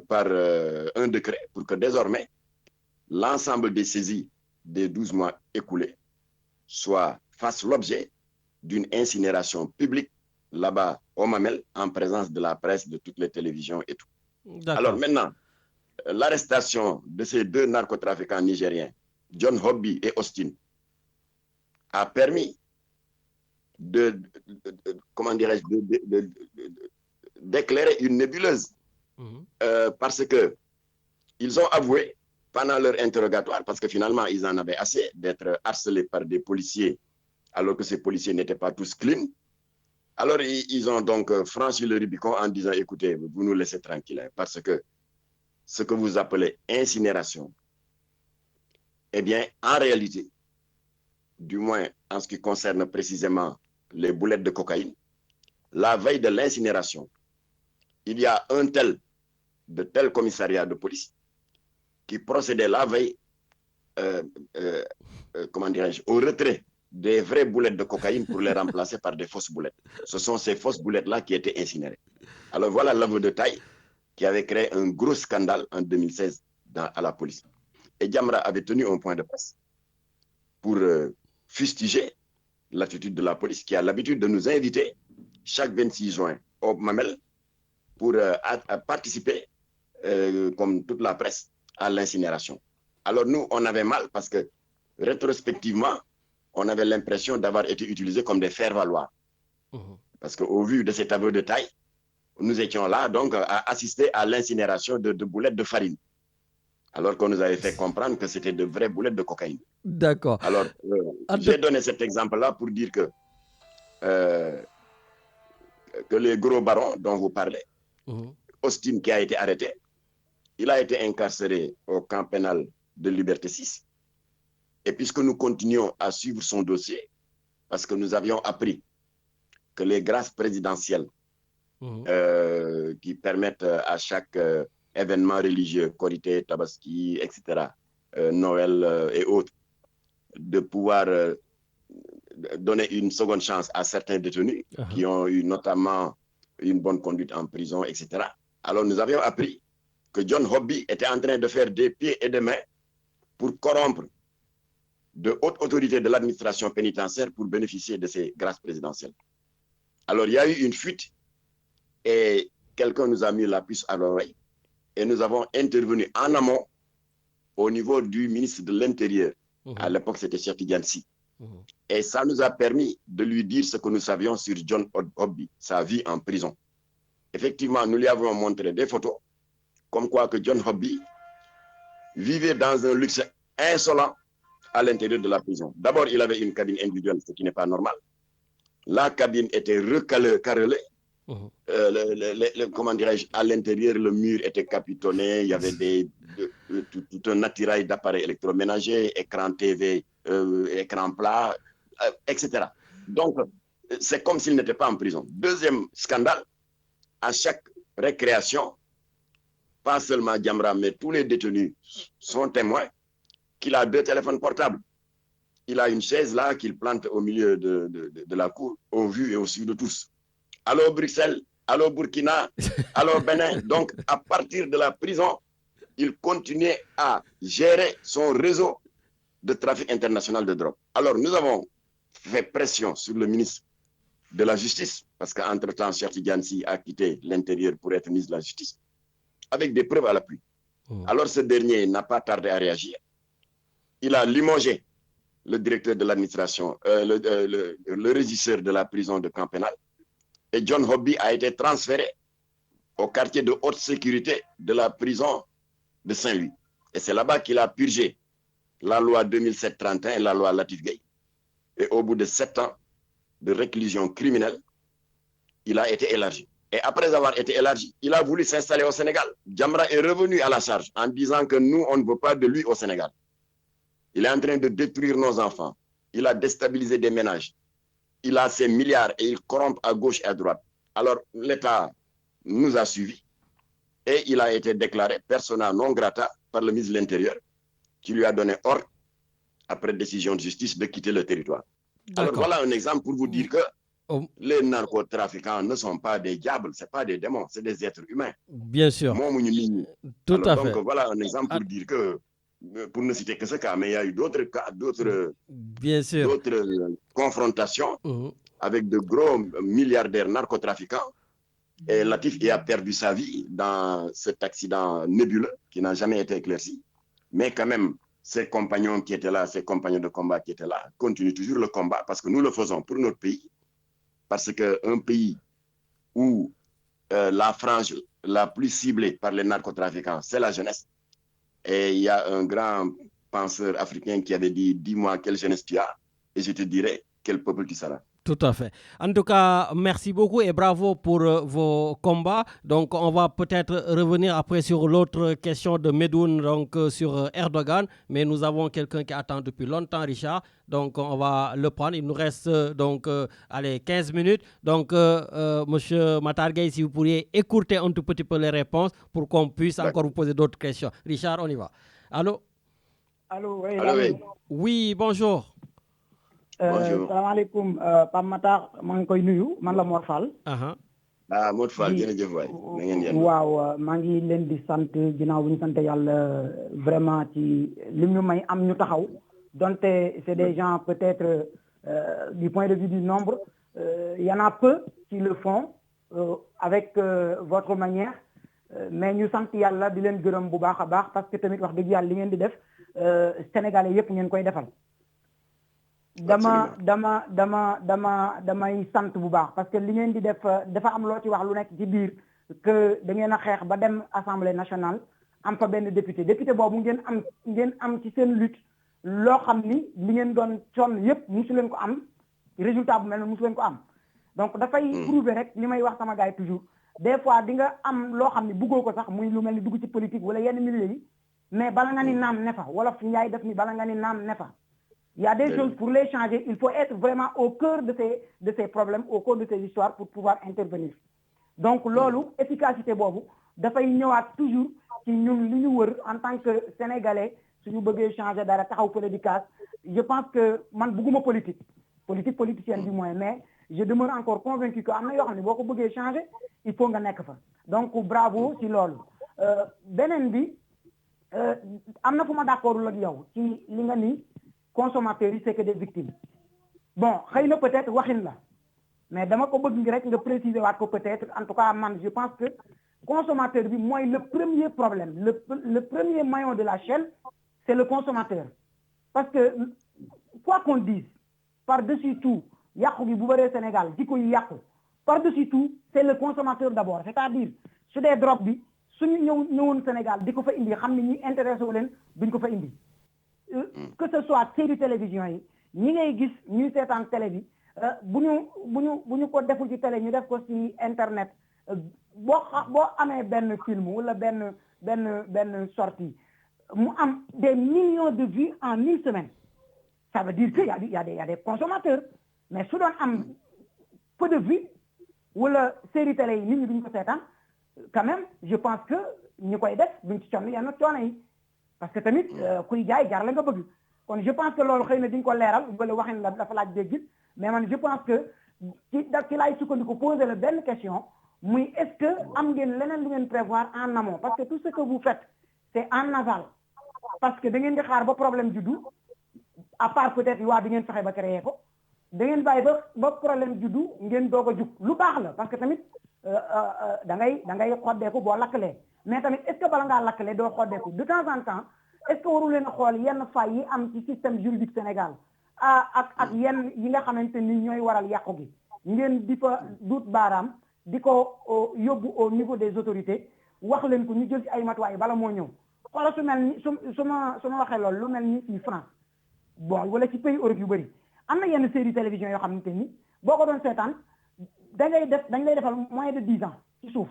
par un décret pour que désormais l'ensemble des saisies des 12 mois écoulés fassent l'objet d'une incinération publique là-bas au Mamel en présence de la presse, de toutes les télévisions et tout. Alors maintenant, l'arrestation de ces deux narcotrafiquants nigériens, John Hobby et Austin, a permis d'éclairer une nébuleuse parce que ils ont avoué pendant leur interrogatoire, parce que finalement ils en avaient assez d'être harcelés par des policiers alors que ces policiers n'étaient pas tous clean. Alors ils ont donc franchi le Rubicon en disant écoutez, vous nous laissez tranquilles parce que ce que vous appelez incinération, eh bien en réalité, du moins en ce qui concerne précisément les boulettes de cocaïne, la veille de l'incinération, il y a un tel commissariat de police qui procédait la veille, au retrait des vraies boulettes de cocaïne pour les remplacer par des fausses boulettes. Ce sont ces fausses boulettes-là qui étaient incinérées. Alors voilà l'aveu de taille qui avait créé un gros scandale en 2016 à la police. Et Jamra avait tenu un point de presse pour fustiger l'attitude de la police qui a l'habitude de nous inviter chaque 26 juin au Mamel pour participer, comme toute la presse, à l'incinération. Alors nous, on avait mal parce que rétrospectivement, on avait l'impression d'avoir été utilisés comme des faire-valoir. Parce qu'au vu de cet aveu de taille, nous étions là donc à assister à l'incinération de boulettes de farine. Alors qu'on nous avait fait comprendre que c'était de vraies boulettes de cocaïne. D'accord. Alors, j'ai donné cet exemple-là pour dire que les gros barons dont vous parlez, Austin qui a été arrêté, il a été incarcéré au camp pénal de Liberté 6. Et puisque nous continuons à suivre son dossier, parce que nous avions appris que les grâces présidentielles qui permettent à chaque événement religieux, Korité, Tabaski, etc., Noël et autres, de pouvoir donner une seconde chance à certains détenus qui ont eu notamment une bonne conduite en prison, etc. Alors nous avions appris que John Hobby était en train de faire des pieds et des mains pour corrompre de hautes autorités de l'administration pénitentiaire pour bénéficier de ces grâces présidentielles. Alors il y a eu une fuite et quelqu'un nous a mis la puce à l'oreille et nous avons intervenu en amont au niveau du ministre de l'Intérieur. À l'époque, c'était Cheikh Tidiane Sy. Et ça nous a permis de lui dire ce que nous savions sur John Hobby, sa vie en prison. Effectivement, nous lui avons montré des photos comme quoi que John Hobby vivait dans un luxe insolent à l'intérieur de la prison. D'abord, il avait une cabine individuelle, ce qui n'est pas normal. La cabine était recarrelée. Comment dirais-je, à l'intérieur, le mur était capitonné, il y avait tout un attirail d'appareils électroménagers, écran TV, écran plat, etc. Donc, c'est comme s'il n'était pas en prison. Deuxième scandale, à chaque récréation, pas seulement Jamra, mais tous les détenus sont témoins qu'il a 2 téléphones portables. Il a une chaise là qu'il plante au milieu de la cour, au vu et au su de tous. Allô Bruxelles, allô Burkina, allô Bénin. Donc, à partir de la prison, il continuait à gérer son réseau de trafic international de drogue. Alors, nous avons fait pression sur le ministre de la Justice, parce qu'entre-temps, Cheikh Tidiane Sy a quitté l'Intérieur pour être ministre de la Justice, avec des preuves à l'appui. Alors ce dernier n'a pas tardé à réagir. Il a limogé le directeur de l'administration, le régisseur de la prison de Camp Pénal. Et John Hobby a été transféré au quartier de haute sécurité de la prison de Saint-Louis. Et c'est là-bas qu'il a purgé la loi 2007-31 et la loi Latif Gueye. Et au bout de 7 ans de réclusion criminelle, il a été élargi. Et après avoir été élargi, il a voulu s'installer au Sénégal. Jamra est revenu à la charge en disant que nous, on ne veut pas de lui au Sénégal. Il est en train de détruire nos enfants. Il a déstabilisé des ménages. Il a ses milliards et il corrompt à gauche et à droite. Alors, l'État nous a suivis et il a été déclaré persona non grata par le ministre de l'Intérieur qui lui a donné ordre, après décision de justice, de quitter le territoire. Alors, voilà un exemple pour vous dire que les narcotrafiquants ne sont pas des diables, ce n'est pas des démons, c'est des êtres humains. Bien sûr. Tout à fait. Donc, voilà un exemple pour dire que, pour ne citer que ce cas, mais il y a eu d'autres cas, d'autres confrontations avec de gros milliardaires narcotrafiquants. Et Latif a perdu sa vie dans cet accident nébuleux qui n'a jamais été éclairci. Mais quand même, ses compagnons qui étaient là, ses compagnons de combat qui étaient là, continuent toujours le combat parce que nous le faisons pour notre pays. Parce qu'un pays où la frange la plus ciblée par les narcotrafiquants, c'est la jeunesse. Et il y a un grand penseur africain qui avait dit « Dis-moi quelle jeunesse tu as et je te dirai quel peuple tu seras ». Tout à fait. En tout cas, merci beaucoup et bravo pour vos combats. Donc, on va peut-être revenir après sur l'autre question de Medoun, donc sur Erdogan. Mais nous avons quelqu'un qui attend depuis longtemps, Richard. Donc, on va le prendre. Il nous reste donc 15 minutes. Donc, Monsieur Matargueye, si vous pourriez écourter un tout petit peu les réponses pour qu'on puisse encore vous poser d'autres questions. Richard, on y va. Allô? Allô, oui. Oui, bonjour. salaamaaleykum Pape Matar maa ngi koy nuyu man la Mor Fall. Mor Fall jërëjëf waay na ngeen yéen. waaw maa ngi leen di sant ginnaaw bu ñu sant yàlla vraiment ci lim ñu may am ñu taxaw donte c'est des gens peut-être du point de vue du nombre il y en a peu qui le font avec votre manière mais ñu sant yàlla di leen gërëm bu baax a baax parce que tamit wax dëgg yàlla li ngeen di def sénégalais yépp ngeen koy defal. damay sant bu baax parce que li ngeen di def dafa am loo ci wax lu nekk ci biir que da ngeen a xeex ba dem assemblée nationale am fa benn député boobu ngeen am ci seen lutte loo xam ni li ngeen doon sonn yépp musu leen ko am résultat bu mel ne musu leen ko am donc dafay prouver rek li may wax sama gars yi toujours des fois di nga am loo xam ni buggoo ko sax muy lu mel ni dugg ci politique wala yenn milieu yi mais bala nga ni naam ne fa wala fi njaay def ni bala nga ni naam ne fa. Il y a des choses pour les changer. Il faut être vraiment au cœur de ces problèmes, au cœur de ces histoires pour pouvoir intervenir. Donc, lolo, efficacité bobu, dafay ñëwaat toujours ci ñun li ñu wër en tant que Sénégalais suñu bëggee changer dara taxaw fële di kaas. Je pense que man bëgguma politicienne du moins, mais je demeure encore convaincu que am na yoo xam ne boo ko bëggee changer il faut nga nekk fa. Donc, bravo ci loolu. Beneen bi am na fu ma d'accordul ak yow ci li nga ni consommateurs yi c'est que des victimes. Bon, xëy na peut-être waxin la mais dama ko bëgg rek nga préciser waat ko peut-être en tout cas man je pense que consommateur bi mooy le premier problème le premier maillon de la chaîne c'est le consommateur parce que quoi qu'on dise par-dessus tout yàqu gi bu bëree Sénégal jikko yi yàqu par-dessus tout c'est le consommateur d'abord c'est-à-dire su dee drogue bi suñu ñëwoon Sénégal di ko fa indi xam ne ñi intéressé wu leen duñ ko fa indi que ce soit série télévision yi ñi ngay gis ñuy seetaan télé bi bu ñu ko deful ci télé ñu def ko ci internet boo amee benn film wala benn sortie mu am des millions de vues en une semaine ça veut dire que y a des consommateurs mais su doon am peu de vues wala série télé yi nit ñi duñ ko seetaan quand même je pense que ñu koy def duñ ci sonn yenn coono yi parce que tamit kuy jaay jar la nga bëgg kon je pense que loolu xëy na di nga ko leeral wala waxin la dafa laaj dégg mais man je pense que ci laay sukkandiku poser la benn question muy est-ce que am ngeen leneen lu ngeen prévoir en amont parce que tout ce que vous faites c'est en aval parce que da ngeen di xaar ba problème juddu à part peut-être loi bi ngeen fexe ba créer ko da ngeen bàyyi ba problème juddu ngeen doog a jug lu baax la parce que tamit da ngay xoddeeku boo lakkalee mais tamit est-ce que bala ngaa lakkale doo xoddeeku de temps en temps est-ce que waru leen a xool yenn fay yi am ci système juridique Sénégal ak yenn yi nga xamante ni ñooy waral yàqu gi ngeen di fa duut baaraam di ko yóbbu au niveau des autorités wax leen ko ñu jël ci ay matuwaay bala moo ñëw xoolal su mel ni su ma waxee loolu lu mel ni fii France bon wala ci pays Europe yu bëri am na yenn série télévision yoo xamante ni boo ko doon seetaan dañ lay defal moins de 10 ans ci suuf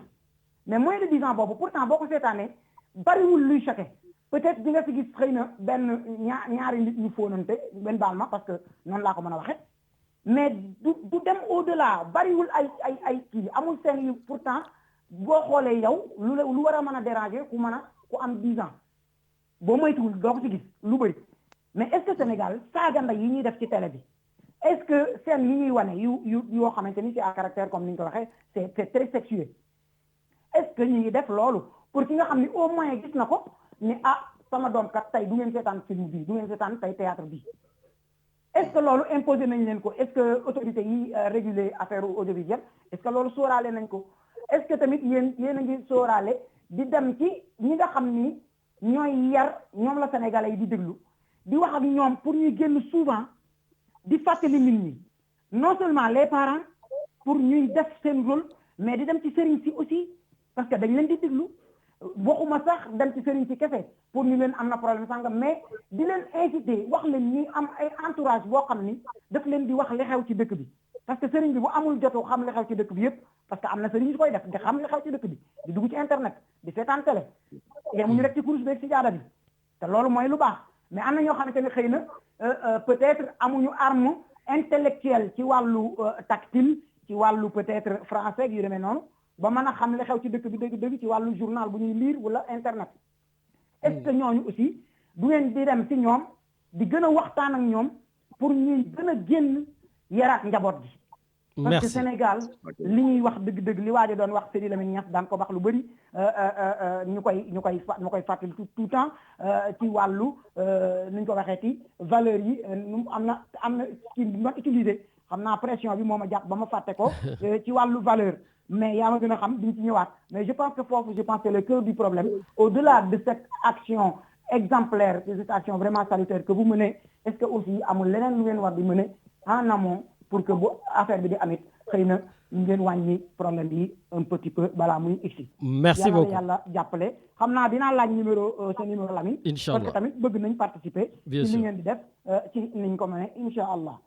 mais moins de 10 ans boobu pourtant boo ko seetaanee bariwul luy choqué peut-être di nga fi gis xëy na benn ñaari nit ñu fóonante benn baal ma parce que noonu laa ko mën a waxe mais du dem au-delà bariwul ay kii amul seen yu pourtant boo xoolee yow lu war a mën a déranger ku am 10 ans boo moytuwul doo ko ci gis lu bëri mais est-ce que Sénégal saaga ndey yi ñuy def ci télé bi est-ce que seen yi ñuy wane yoo xamante ni c'est à caractère comme ni ñu ko waxee c'est très sexué est-ce que ñu ngi def loolu pour ki nga xam ni au moins gis na ko ni sama doom kat tey du ngeen seetaan film bi du ngeen seetaan tey théâtre bi est-ce que loolu imposé nañ leen ko est-ce que autorité yi réguler affaire audiovisuelle est-ce que loolu sóoraale nañ ko est-ce que tamit yéen a ngi sóoraale di dem ci ñi nga xam ni ñooy yar ñoom la Sénégalais yi di déglu di wax ak ñoom pour ñuy génn souvent di fàttali nit ñi non seulement les parents pour ñuy def seen rôle mais di dem ci sëriñ si aussi parce que dañ leen di déglu waxuma sax dem ci sëriñ si kese pour ñu leen am na problème sàngam mais di leen inciter wax leen ni am ay entourage boo xam ni daf leen di wax li xew ci dëkk bi parce que sëriñ bi bu amul jotu xam li xew ci dëkk bi yëpp parce que am na sëriñ yu koy def di xam li xew ci dëkk bi di dugg ci internet di seetaan télé yemuñu rek ci course beeg ci jaada bi te loolu mooy lu baax mais am na ñoo xamante ne xëy na peut-être amuñu arme intellectuelle ci wàllu tactile ci wàllu peut-être français yu demee noonu ba mën a xam li xew ci dëkk bi dëgg ci wàllu journal bu ñuy lire wala internet est-ce que ñooñu aussi du ngeen di dem ci ñoom di gën a waxtaan ak ñoom pour ñuy gën a génn yaraat njaboot gi parce que Sénégal li ñuy wax dëgg-dëgg li waajo doon wax Seydi Lamine Niass daan ko wax lu bëri ñu koy fàttali tout temps ci wàllu nu ñu ko waxee ci valeurs yi am na ci ma utilisé xam naa pression bi moo ma jàpp ba ma fàtte ko ci wàllu valeur mais yaa ma gën a xam diñ ci ñëwaat mais je pense que c'est le cœur du problème au-delà de cette action exemplaire de cette action vraiment salutaire que vous menez est-ce que aussi amul leneen lu ngeen war di mener en amont pour que bu affaire bi di amit xëy na ngeen wàññi problème bi un petit peu balaa muy egsi. merci beaucoup yàlla jàppale xam naa dinaa laaj sa numéro Lamine. Inch'Allah parce que tamit bëgg nañ participer. bien sûr ci li ngeen di def ci niñ ko mënee Inch'Allah.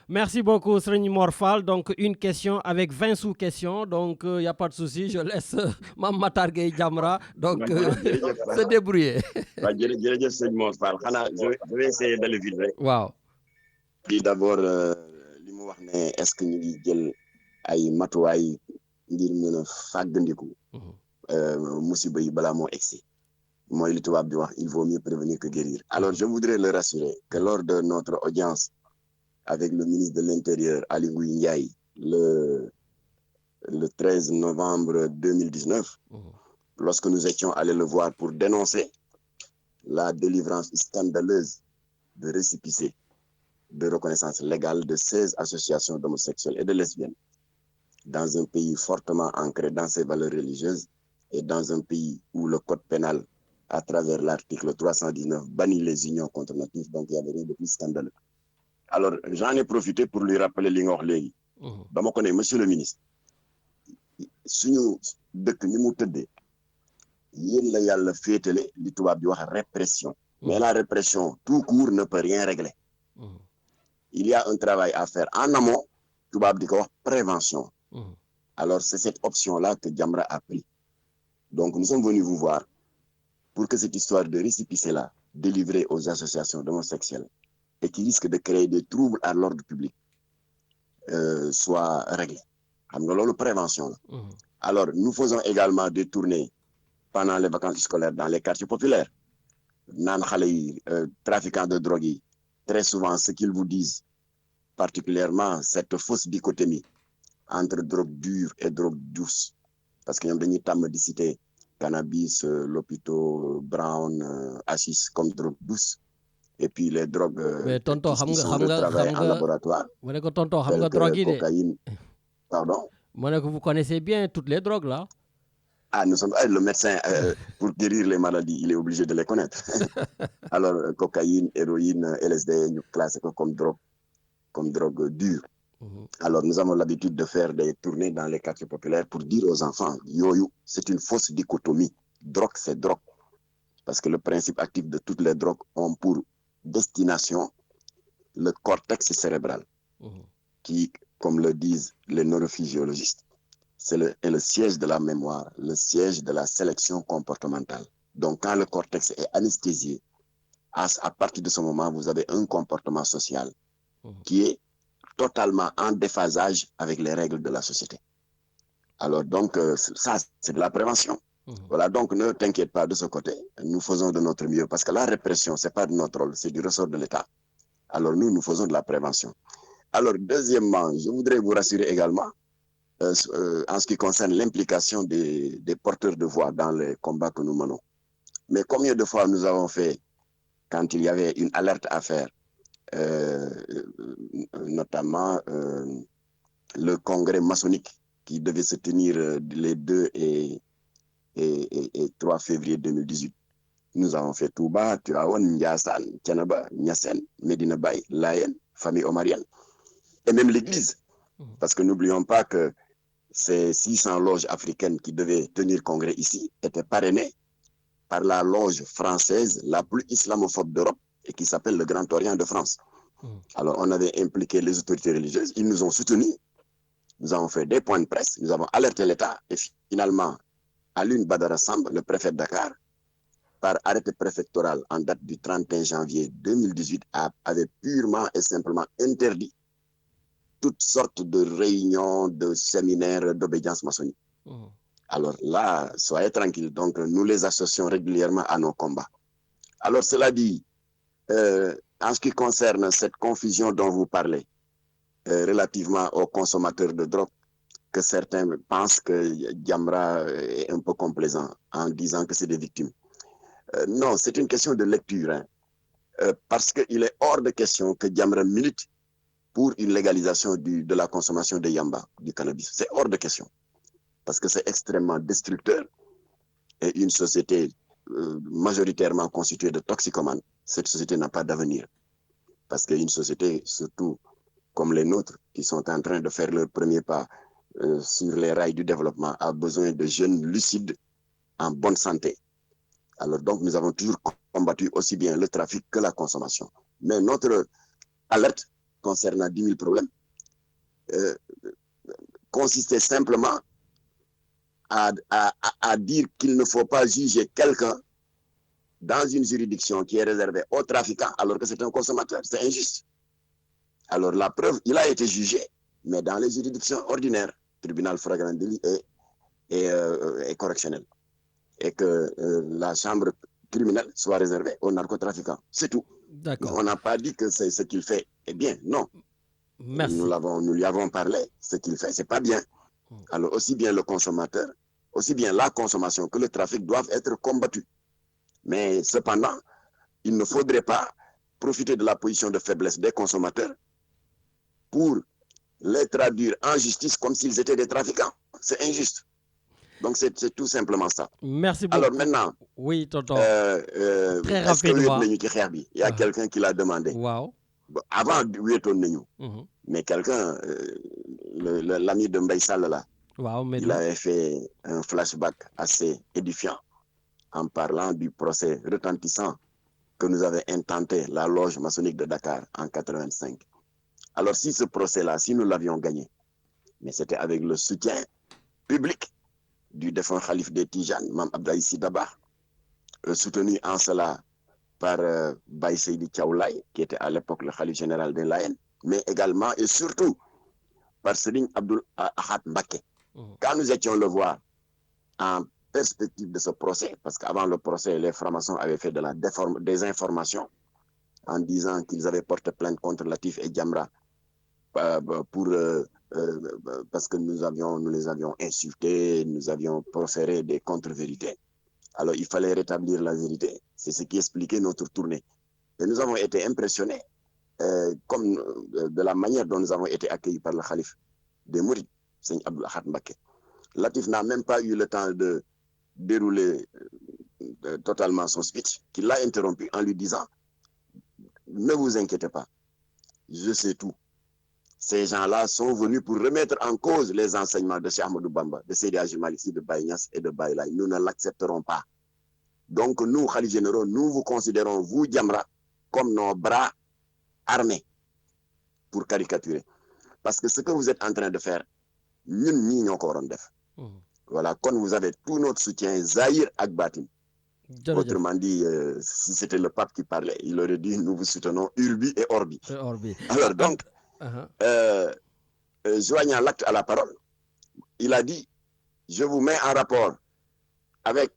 merci beaucoup Serigne Mor Fall donc une question avec 20 sous-questions donc y a pas de souci je laisse Mame Matar Gueye Jamra donc se débrouiller. waaw jërëjëf Serigne Mor Fall xanaa je vais essayer d'aller vite rek. waaw. di d'abord li mu wax ne est-ce que ñu ngi jël ay matuwaay ngir mën a fàggandiku musiba yi balaa moo egsi mooy li tubaab di wax il vaut mieux prévenir que guérir. Alors je voudrais le rassurer que lors de notre audience avec le ministre de l'Intérieur Aly Ngouille Ndiaye le 13 novembre 2019 lorsque nous étions allés le voir pour dénoncer la délivrance scandaleuse de récépissés de reconnaissance légale de 16 associations d'homosexuels et de lesbiennes dans un pays fortement ancré dans ses valeurs religieuses et dans un pays où le code pénal, à travers l'article 319, bannit les unions contre natifs, donc il y avait rien de plus scandaleux. Alors, j'en ai profité pour lui rappeler li nga wax léegi. Dama ko ne monsieur le ministre, suñu dëkk ni mu tëddee yéen la yàlla féetale li tubaab di wax répression. Mais la répression tout court ne peut rien régler. Il y a un travail à faire en amont, tubaab di ko wax prévention. Alors c'est cette option-là que Jamra a pris. Donc nous sommes venus vous voir pour que cette histoire de récépissé-là, délivrée aux associations d'homosexuels et qui risque de créer des troubles à l'ordre public, soit réglée. Xam nga loolu prévention la. Alors nous faisons également des tournées pendant les vacances scolaires dans les quartiers populaires. Naan xale yi trafiquants de drogue yi très souvent ce qu'ils vous disent, particulièrement cette fausse dichotomie entre drogue dure et drogue douce, parce que ñoom dañuy tàmm di citer cannabis, l'opito, brown, hashish comme drogue douce, et puis les drogues mais tonton xam nga en laboratoire. Ma ne ko tonton xam nga drogue yi de. Cocaïne. Pardon? Ma ne ko vous connaissez bien toutes les drogues là. Nous sommes le médecin, pour guérir les maladies, il est obligé de les connaître. Alors, cocaïne, héroïne, LSD, nous classons comme drogue dure. Alors, nous avons l'habitude de faire des tournées dans les quartiers populaires pour dire aux enfants, yo, c'est une fausse dichotomie. Drogue, c'est drogue. Parce que le principe actif de toutes les drogues ont pour destination le cortex cérébral, qui, comme le disent les neurophysiologistes, est le siège de la mémoire, le siège de la sélection comportementale. Donc, quand le cortex est anesthésié, à partir de ce moment, vous avez un comportement social qui est totalement en déphasage avec les règles de la société. Alors, donc, ça, c'est de la prévention. Voilà, donc ne t'inquiète pas de ce côté. Nous faisons de notre mieux parce que la répression, ce n'est pas de notre rôle, c'est du ressort de l'État. Alors, nous faisons de la prévention. Alors, deuxièmement, je voudrais vous rassurer également en ce qui concerne l'implication des porteurs de voix dans les combats que nous menons. Mais combien de fois nous avons fait, quand il y avait une alerte à faire, notamment le congrès maçonnique qui devait se tenir les 2 et 3 février 2018. Nous avons fait Touba, Tiraon, Ndiassan, Tianaba, Niassen, Medina Bay, Layen, famille omarienne, et même l'église. Parce que n'oublions pas que ces 600 loges africaines qui devaient tenir congrès ici étaient parrainées par la loge française la plus islamophobe d'Europe et qui s'appelle le Grand Orient de France. Alors, on avait impliqué les autorités religieuses, ils nous ont soutenus, nous avons fait des points de presse, nous avons alerté l'État et finalement, Alioune Badara Samb, le préfet de Dakar, par arrêté préfectoral en date du 31 janvier 2018, avait purement et simplement interdit toutes sortes de réunions, de séminaires d'obédience maçonnique. Alors là, soyez tranquilles. Donc, nous les associons régulièrement à nos combats. Alors, cela dit, en ce qui concerne cette confusion dont vous parlez, relativement aux consommateurs de drogue, que certains pensent que Jamra est un peu complaisant en disant que c'est des victimes. Non, c'est une question de lecture. Parce qu'il est hors de question que Jamra milite pour une légalisation de la consommation de yamba, du cannabis. C'est hors de question. Parce que c'est extrêmement destructeur. Et une société majoritairement constituée de toxicomanes, cette société n'a pas d'avenir. Parce qu'une société, surtout comme les nôtres, qui sont en train de faire leur premier pas sur les rails du développement, a besoin de jeunes lucides, en bonne santé. Alors donc, nous avons toujours combattu aussi bien le trafic que la consommation. Mais notre alerte concernant 10 000 problèmes consistait simplement à dire qu'il ne faut pas juger quelqu'un dans une juridiction qui est réservée aux trafiquants alors que c'est un consommateur. C'est injuste. Alors la preuve, il a été jugé, mais dans les juridictions ordinaires, tribunal flagrant délit et correctionnel. Et que la chambre criminelle soit réservée aux narcotrafiquants. C'est tout. D'accord. On n'a pas dit que c'est ce qu'il fait. Eh bien, non. Merci. Nous lui avons parlé. Ce qu'il fait, c'est pas bien. Alors, aussi bien le consommateur, aussi bien la consommation que le trafic doivent être combattus. Mais cependant, il ne faudrait pas profiter de la position de faiblesse des consommateurs pour les traduire en justice comme s'ils étaient des trafiquants. C'est injuste. Donc, c'est tout simplement ça. Merci beaucoup. Alors maintenant, oui, tonton. Très rapidement. Il y a quelqu'un qui l'a demandé. Wow. Avant, mais quelqu'un, l'ami de Mbaye Sall, là, il avait fait un flashback assez édifiant en parlant du procès retentissant que nous avait intenté la loge maçonnique de Dakar en 85. Alors, si ce procès-là, si nous l'avions gagné, mais c'était avec le soutien public du défunt Khalif des Tijanes, Mam Abdaï Sidabar, soutenu en cela par Baye Seydi Thiaoulaye, qui était à l'époque le Khalif général de Layen, mais également et surtout par Serigne Abdoul Ahad Mbacké. Quand nous étions le voir en perspective de ce procès, parce qu'avant le procès, les francs-maçons avaient fait de la désinformation en disant qu'ils avaient porté plainte contre Latif et Jamra parce que nous les avions insultés, nous avions proféré des contre-vérités. Alors, il fallait rétablir la vérité. C'est ce qui expliquait notre tournée. Et nous avons été impressionnés de la manière dont nous avons été accueillis par le Khalif des Mourides, Seigneur Abdoul Ahad Mbacké. Latif n'a même pas eu le temps de déroulé totalement son speech, qu'il l'a interrompu en lui disant « Ne vous inquiétez pas, je sais tout. Ces gens-là sont venus pour remettre en cause les enseignements de Cheikh Ahmadou Bamba, de Seydi Hadji Malick Sy, de Baye Niass et de Baye Laye. Nous ne l'accepterons pas. Donc nous, Khalif généraux, nous vous considérons, vous, Jamra, comme nos bras armés pour caricaturer. Parce que ce que vous êtes en train de faire, nous n'y sommes pas. Voilà, quand vous avez tout notre soutien, Zahir Akbatim. Autrement dit, si c'était le pape qui parlait, il aurait dit nous vous soutenons Urbi et Orbi. Alors donc, joignant l'acte à la parole, il a dit je vous mets en rapport avec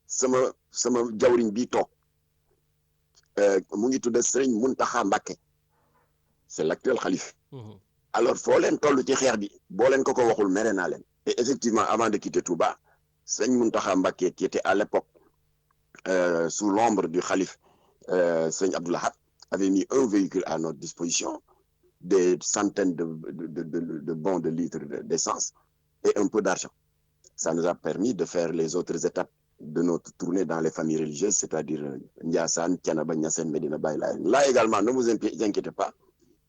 sama jawriñ bi toog mu ngi tudd Serigne Mountakha Mbacké, c'est l'actuel khalife. Alors foo leen toll ci xeex bi boo leen ko waxul mere naa leen. Et effectivement, avant de quitter Touba, Serigne Mountakha Mbacké, qui était à l'époque sous l'ombre du khalife Serigne Abdou Lahad, avait mis un véhicule à notre disposition, des centaines de bons de litres d'essence et un peu d'argent. Ça nous a permis de faire les autres étapes de notre tournée dans les familles religieuses, c'est-à-dire Ndiassane, Thiénaba, Niassène, Médina Baye Laye. Là également, ne vous inquiétez pas,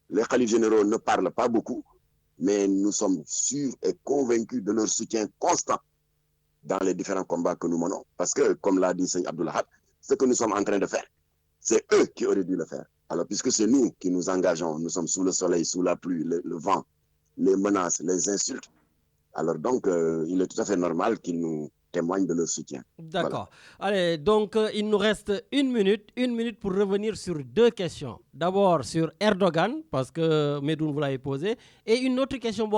les khalifes généraux ne parlent pas beaucoup, mais nous sommes sûrs et convaincus de leur soutien constant dans les différents combats que nous menons. Parce que, comme l'a dit Seigneur Abdou Lahad, ce que nous sommes en train de faire, c'est eux qui auraient dû le faire. Alors, puisque c'est nous qui nous engageons, nous sommes sous le soleil, sous la pluie, le vent, les menaces, les insultes, alors donc, il est tout à fait normal qu'ils nous témoignent de leur soutien. D'accord. Voilà. Allez, donc, il nous reste une minute pour revenir sur deux questions. D'abord, sur Erdogan, parce que Medoun vous l'avez posé, et une autre question,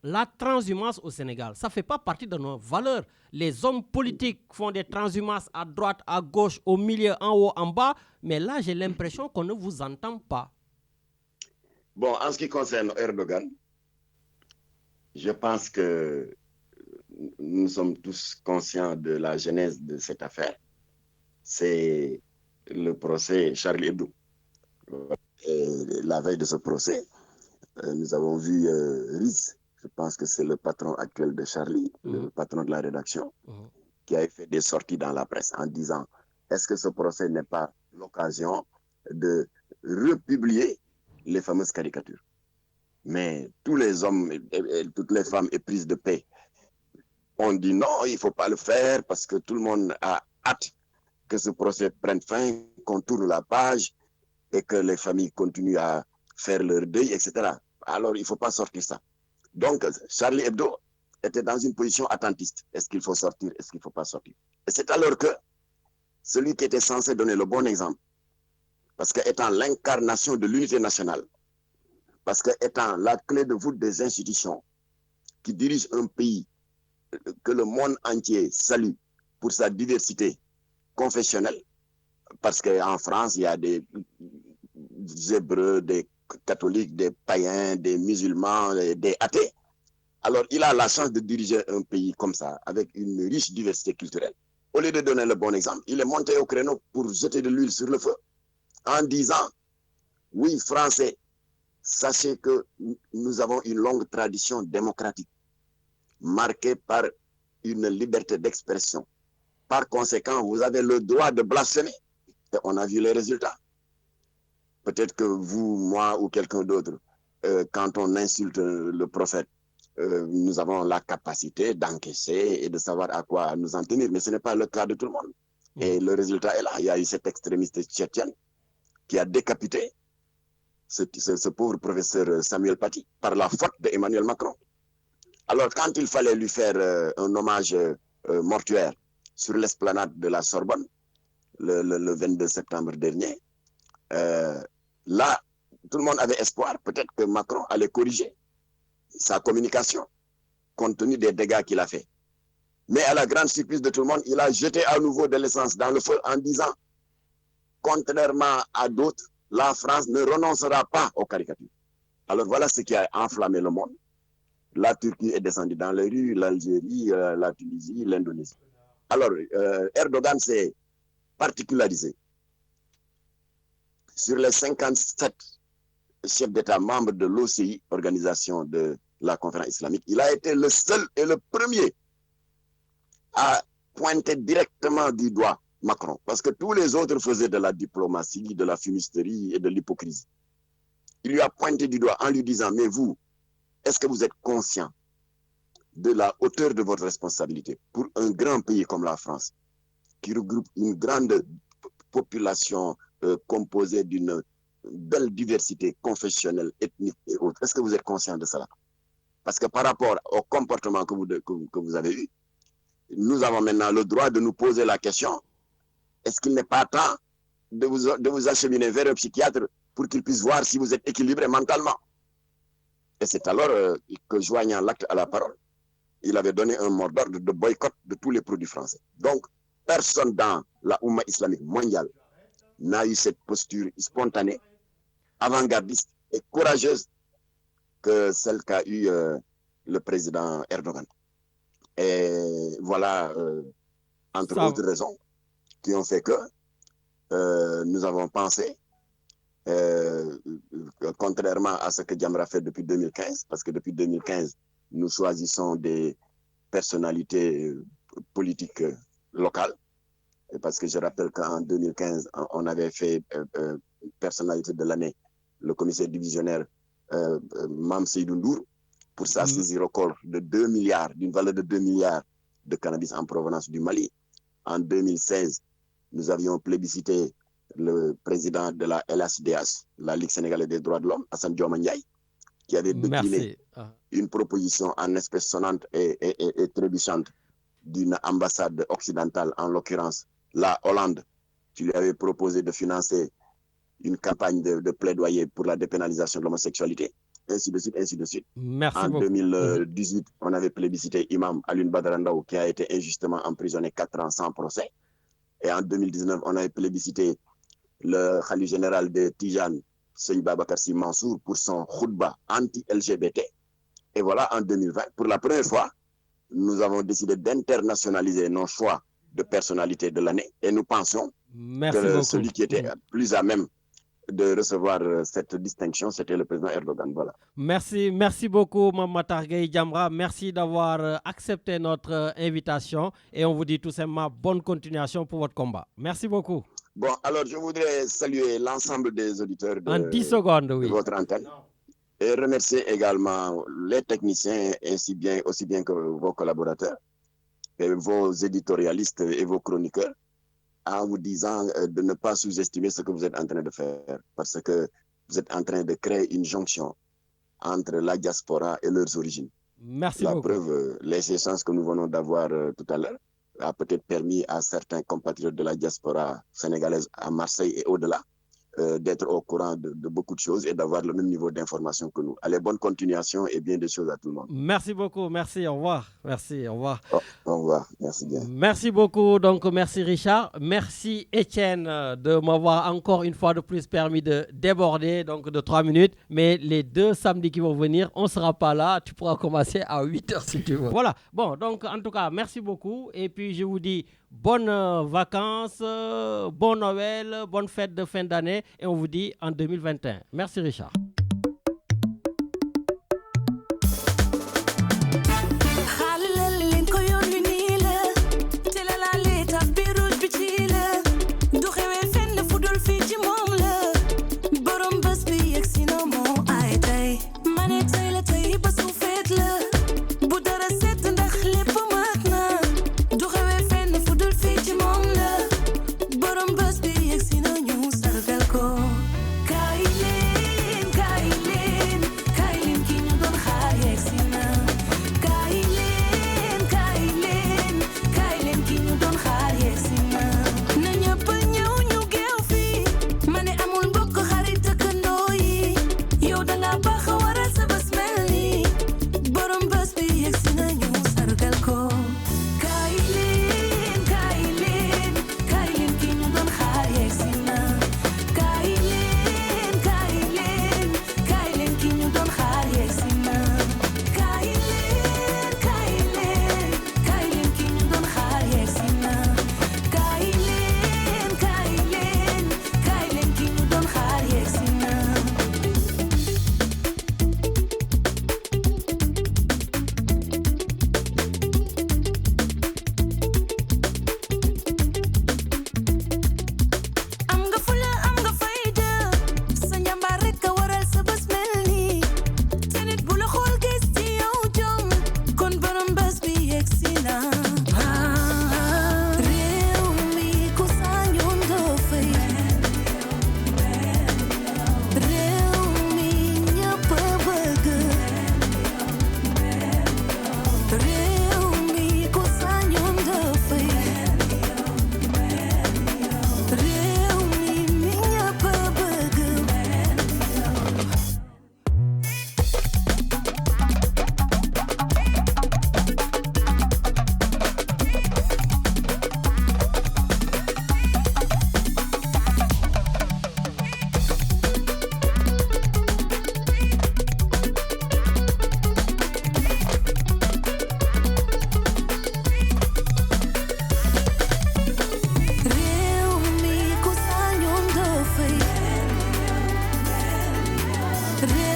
la transhumance au Sénégal, ça ne fait pas partie de nos valeurs. Les hommes politiques font des transhumances à droite, à gauche, au milieu, en haut, en bas, mais là, j'ai l'impression qu'on ne vous entend pas. Bon, en ce qui concerne Erdogan, je pense que nous sommes tous conscients de la genèse de cette affaire. C'est le procès Charlie Hebdo. Et la veille de ce procès, nous avons vu Riz, je pense que c'est le patron actuel de Charlie, le patron de la rédaction, qui a fait des sorties dans la presse en disant est-ce que ce procès n'est pas l'occasion de republier les fameuses caricatures? Mais tous les hommes et toutes les femmes éprises de paix ont dit non, il ne faut pas le faire parce que tout le monde a hâte que ce procès prenne fin, qu'on tourne la page et que les familles continuent à faire leur deuil, etc. Alors, il ne faut pas sortir ça. Donc, Charlie Hebdo était dans une position attentiste. Est-ce qu'il faut sortir? Est-ce qu'il ne faut pas sortir? Et c'est alors que celui qui était censé donner le bon exemple, parce qu'étant l'incarnation de l'unité nationale, parce qu'étant la clé de voûte des institutions qui dirige un pays que le monde entier salue pour sa diversité confessionnelle, parce qu'en France, il y a des Hébreux, des catholiques, des païens, des musulmans, des athées. Alors, il a la chance de diriger un pays comme ça, avec une riche diversité culturelle. Au lieu de donner le bon exemple, il est monté au créneau pour jeter de l'huile sur le feu en disant, oui, Français, sachez que nous avons une longue tradition démocratique marquée par une liberté d'expression. Par conséquent, vous avez le droit de blasphémer. Et on a vu les résultats. Peut-être que vous, moi ou quelqu'un d'autre, quand on insulte le prophète, nous avons la capacité d'encaisser et de savoir à quoi nous en tenir. Mais ce n'est pas le cas de tout le monde. Et le résultat est là. Il y a eu cet extrémiste tchétchène qui a décapité ce pauvre professeur Samuel Paty par la faute d'Emmanuel Macron. Alors, quand il fallait lui faire un hommage mortuaire sur l'esplanade de la Sorbonne, le 22 septembre dernier, là, tout le monde avait espoir. Peut-être que Macron allait corriger sa communication, compte tenu des dégâts qu'il a fait. Mais à la grande surprise de tout le monde, il a jeté à nouveau de l'essence dans le feu en disant, contrairement à d'autres, la France ne renoncera pas aux caricatures. Alors voilà ce qui a enflammé le monde. La Turquie est descendue dans les rues, l'Algérie, la Tunisie, l'Indonésie. Alors, Erdogan s'est particularisé. Sur les 57 chefs d'État membres de l'OCI, organisation de la conférence islamique, il a été le seul et le premier a pointé directement du doigt Macron, parce que tous les autres faisaient de la diplomatie, de la fumisterie et de l'hypocrisie. Il lui a pointé du doigt en lui disant, mais vous, est-ce que vous êtes conscient de la hauteur de votre responsabilité pour un grand pays comme la France, qui regroupe une grande population composée d'une belle diversité confessionnelle, ethnique et autres. Est-ce que vous êtes conscient de cela? Parce que par rapport au comportement que vous avez eu, nous avons maintenant le droit de nous poser la question, est-ce qu'il n'est pas temps de vous acheminer vers un psychiatre pour qu'il puisse voir si vous êtes équilibré mentalement? Et c'est alors que, joignant l'acte à la parole, il avait donné un mot d'ordre de boycott de tous les produits français. Donc, personne dans la Oumma islamique mondiale n'a eu cette posture spontanée, avant-gardiste et courageuse que celle qu'a eu le président Erdogan. Et voilà, entre autres raisons, qui ont fait que nous avons pensé, contrairement à ce que Jamra fait depuis 2015, parce que depuis 2015, nous choisissons des personnalités politiques locales, parce que je rappelle qu'en 2015, on avait fait personnalité de l'année, le commissaire divisionnaire Mam Seydou Ndour, pour sa saisie record de 2 milliards, d'une valeur de 2 milliards de cannabis en provenance du Mali. En 2016, nous avions plébiscité le président de la LHDH, la Ligue sénégalaise des droits de l'homme, Hassan Dioma Ndiaye, qui avait décliné une proposition en espèces sonnantes et trébuchantes d'une ambassade occidentale, en l'occurrence la Hollande, qui lui avait proposé de financer une campagne de plaidoyer pour la dépénalisation de l'homosexualité, ainsi de suite, ainsi de suite. Merci beaucoup. 2018, on avait plébiscité Imam Alioune Badara Ndao, qui a été injustement emprisonné 4 ans sans procès. Et en 2019, on avait plébiscité le khalife général de Tijane, Seigne Babacar Sy Mansour, pour son khutba anti-LGBT. Et voilà, en 2020, pour la première fois, nous avons décidé d'internationaliser nos choix de personnalité de l'année. Et nous pensons que celui qui était plus à même de recevoir cette distinction, c'était le président Erdogan. Voilà. Merci beaucoup, Matar Gueye Jamra. Merci d'avoir accepté notre invitation et on vous dit tout simplement bonne continuation pour votre combat. Merci beaucoup. Bon, alors je voudrais saluer l'ensemble des auditeurs de 10 secondes, oui. votre antenne et remercier également les techniciens aussi bien que vos collaborateurs et vos éditorialistes et vos chroniqueurs, en vous disant de ne pas sous-estimer ce que vous êtes en train de faire, parce que vous êtes en train de créer une jonction entre la diaspora et leurs origines. Merci beaucoup. La preuve, les échanges que nous venons d'avoir tout à l'heure a peut-être permis à certains compatriotes de la diaspora sénégalaise à Marseille et au-delà d'être au courant de beaucoup de choses et d'avoir le même niveau d'information que nous. Allez, bonne continuation et bien des choses à tout le monde. Merci beaucoup, merci, au revoir. Merci, au revoir. Au revoir, merci bien. Merci beaucoup, donc merci Richard. Merci Étienne de m'avoir encore une fois de plus permis de déborder donc de 3 minutes. Mais les 2 samedis qui vont venir, on ne sera pas là. Tu pourras commencer à 8h si tu veux. Voilà, bon, donc en tout cas, merci beaucoup. Et puis je vous dis bonnes vacances, bon Noël, bonne fête de fin d'année. Et on vous dit en 2021. Merci Richard. Kailin réew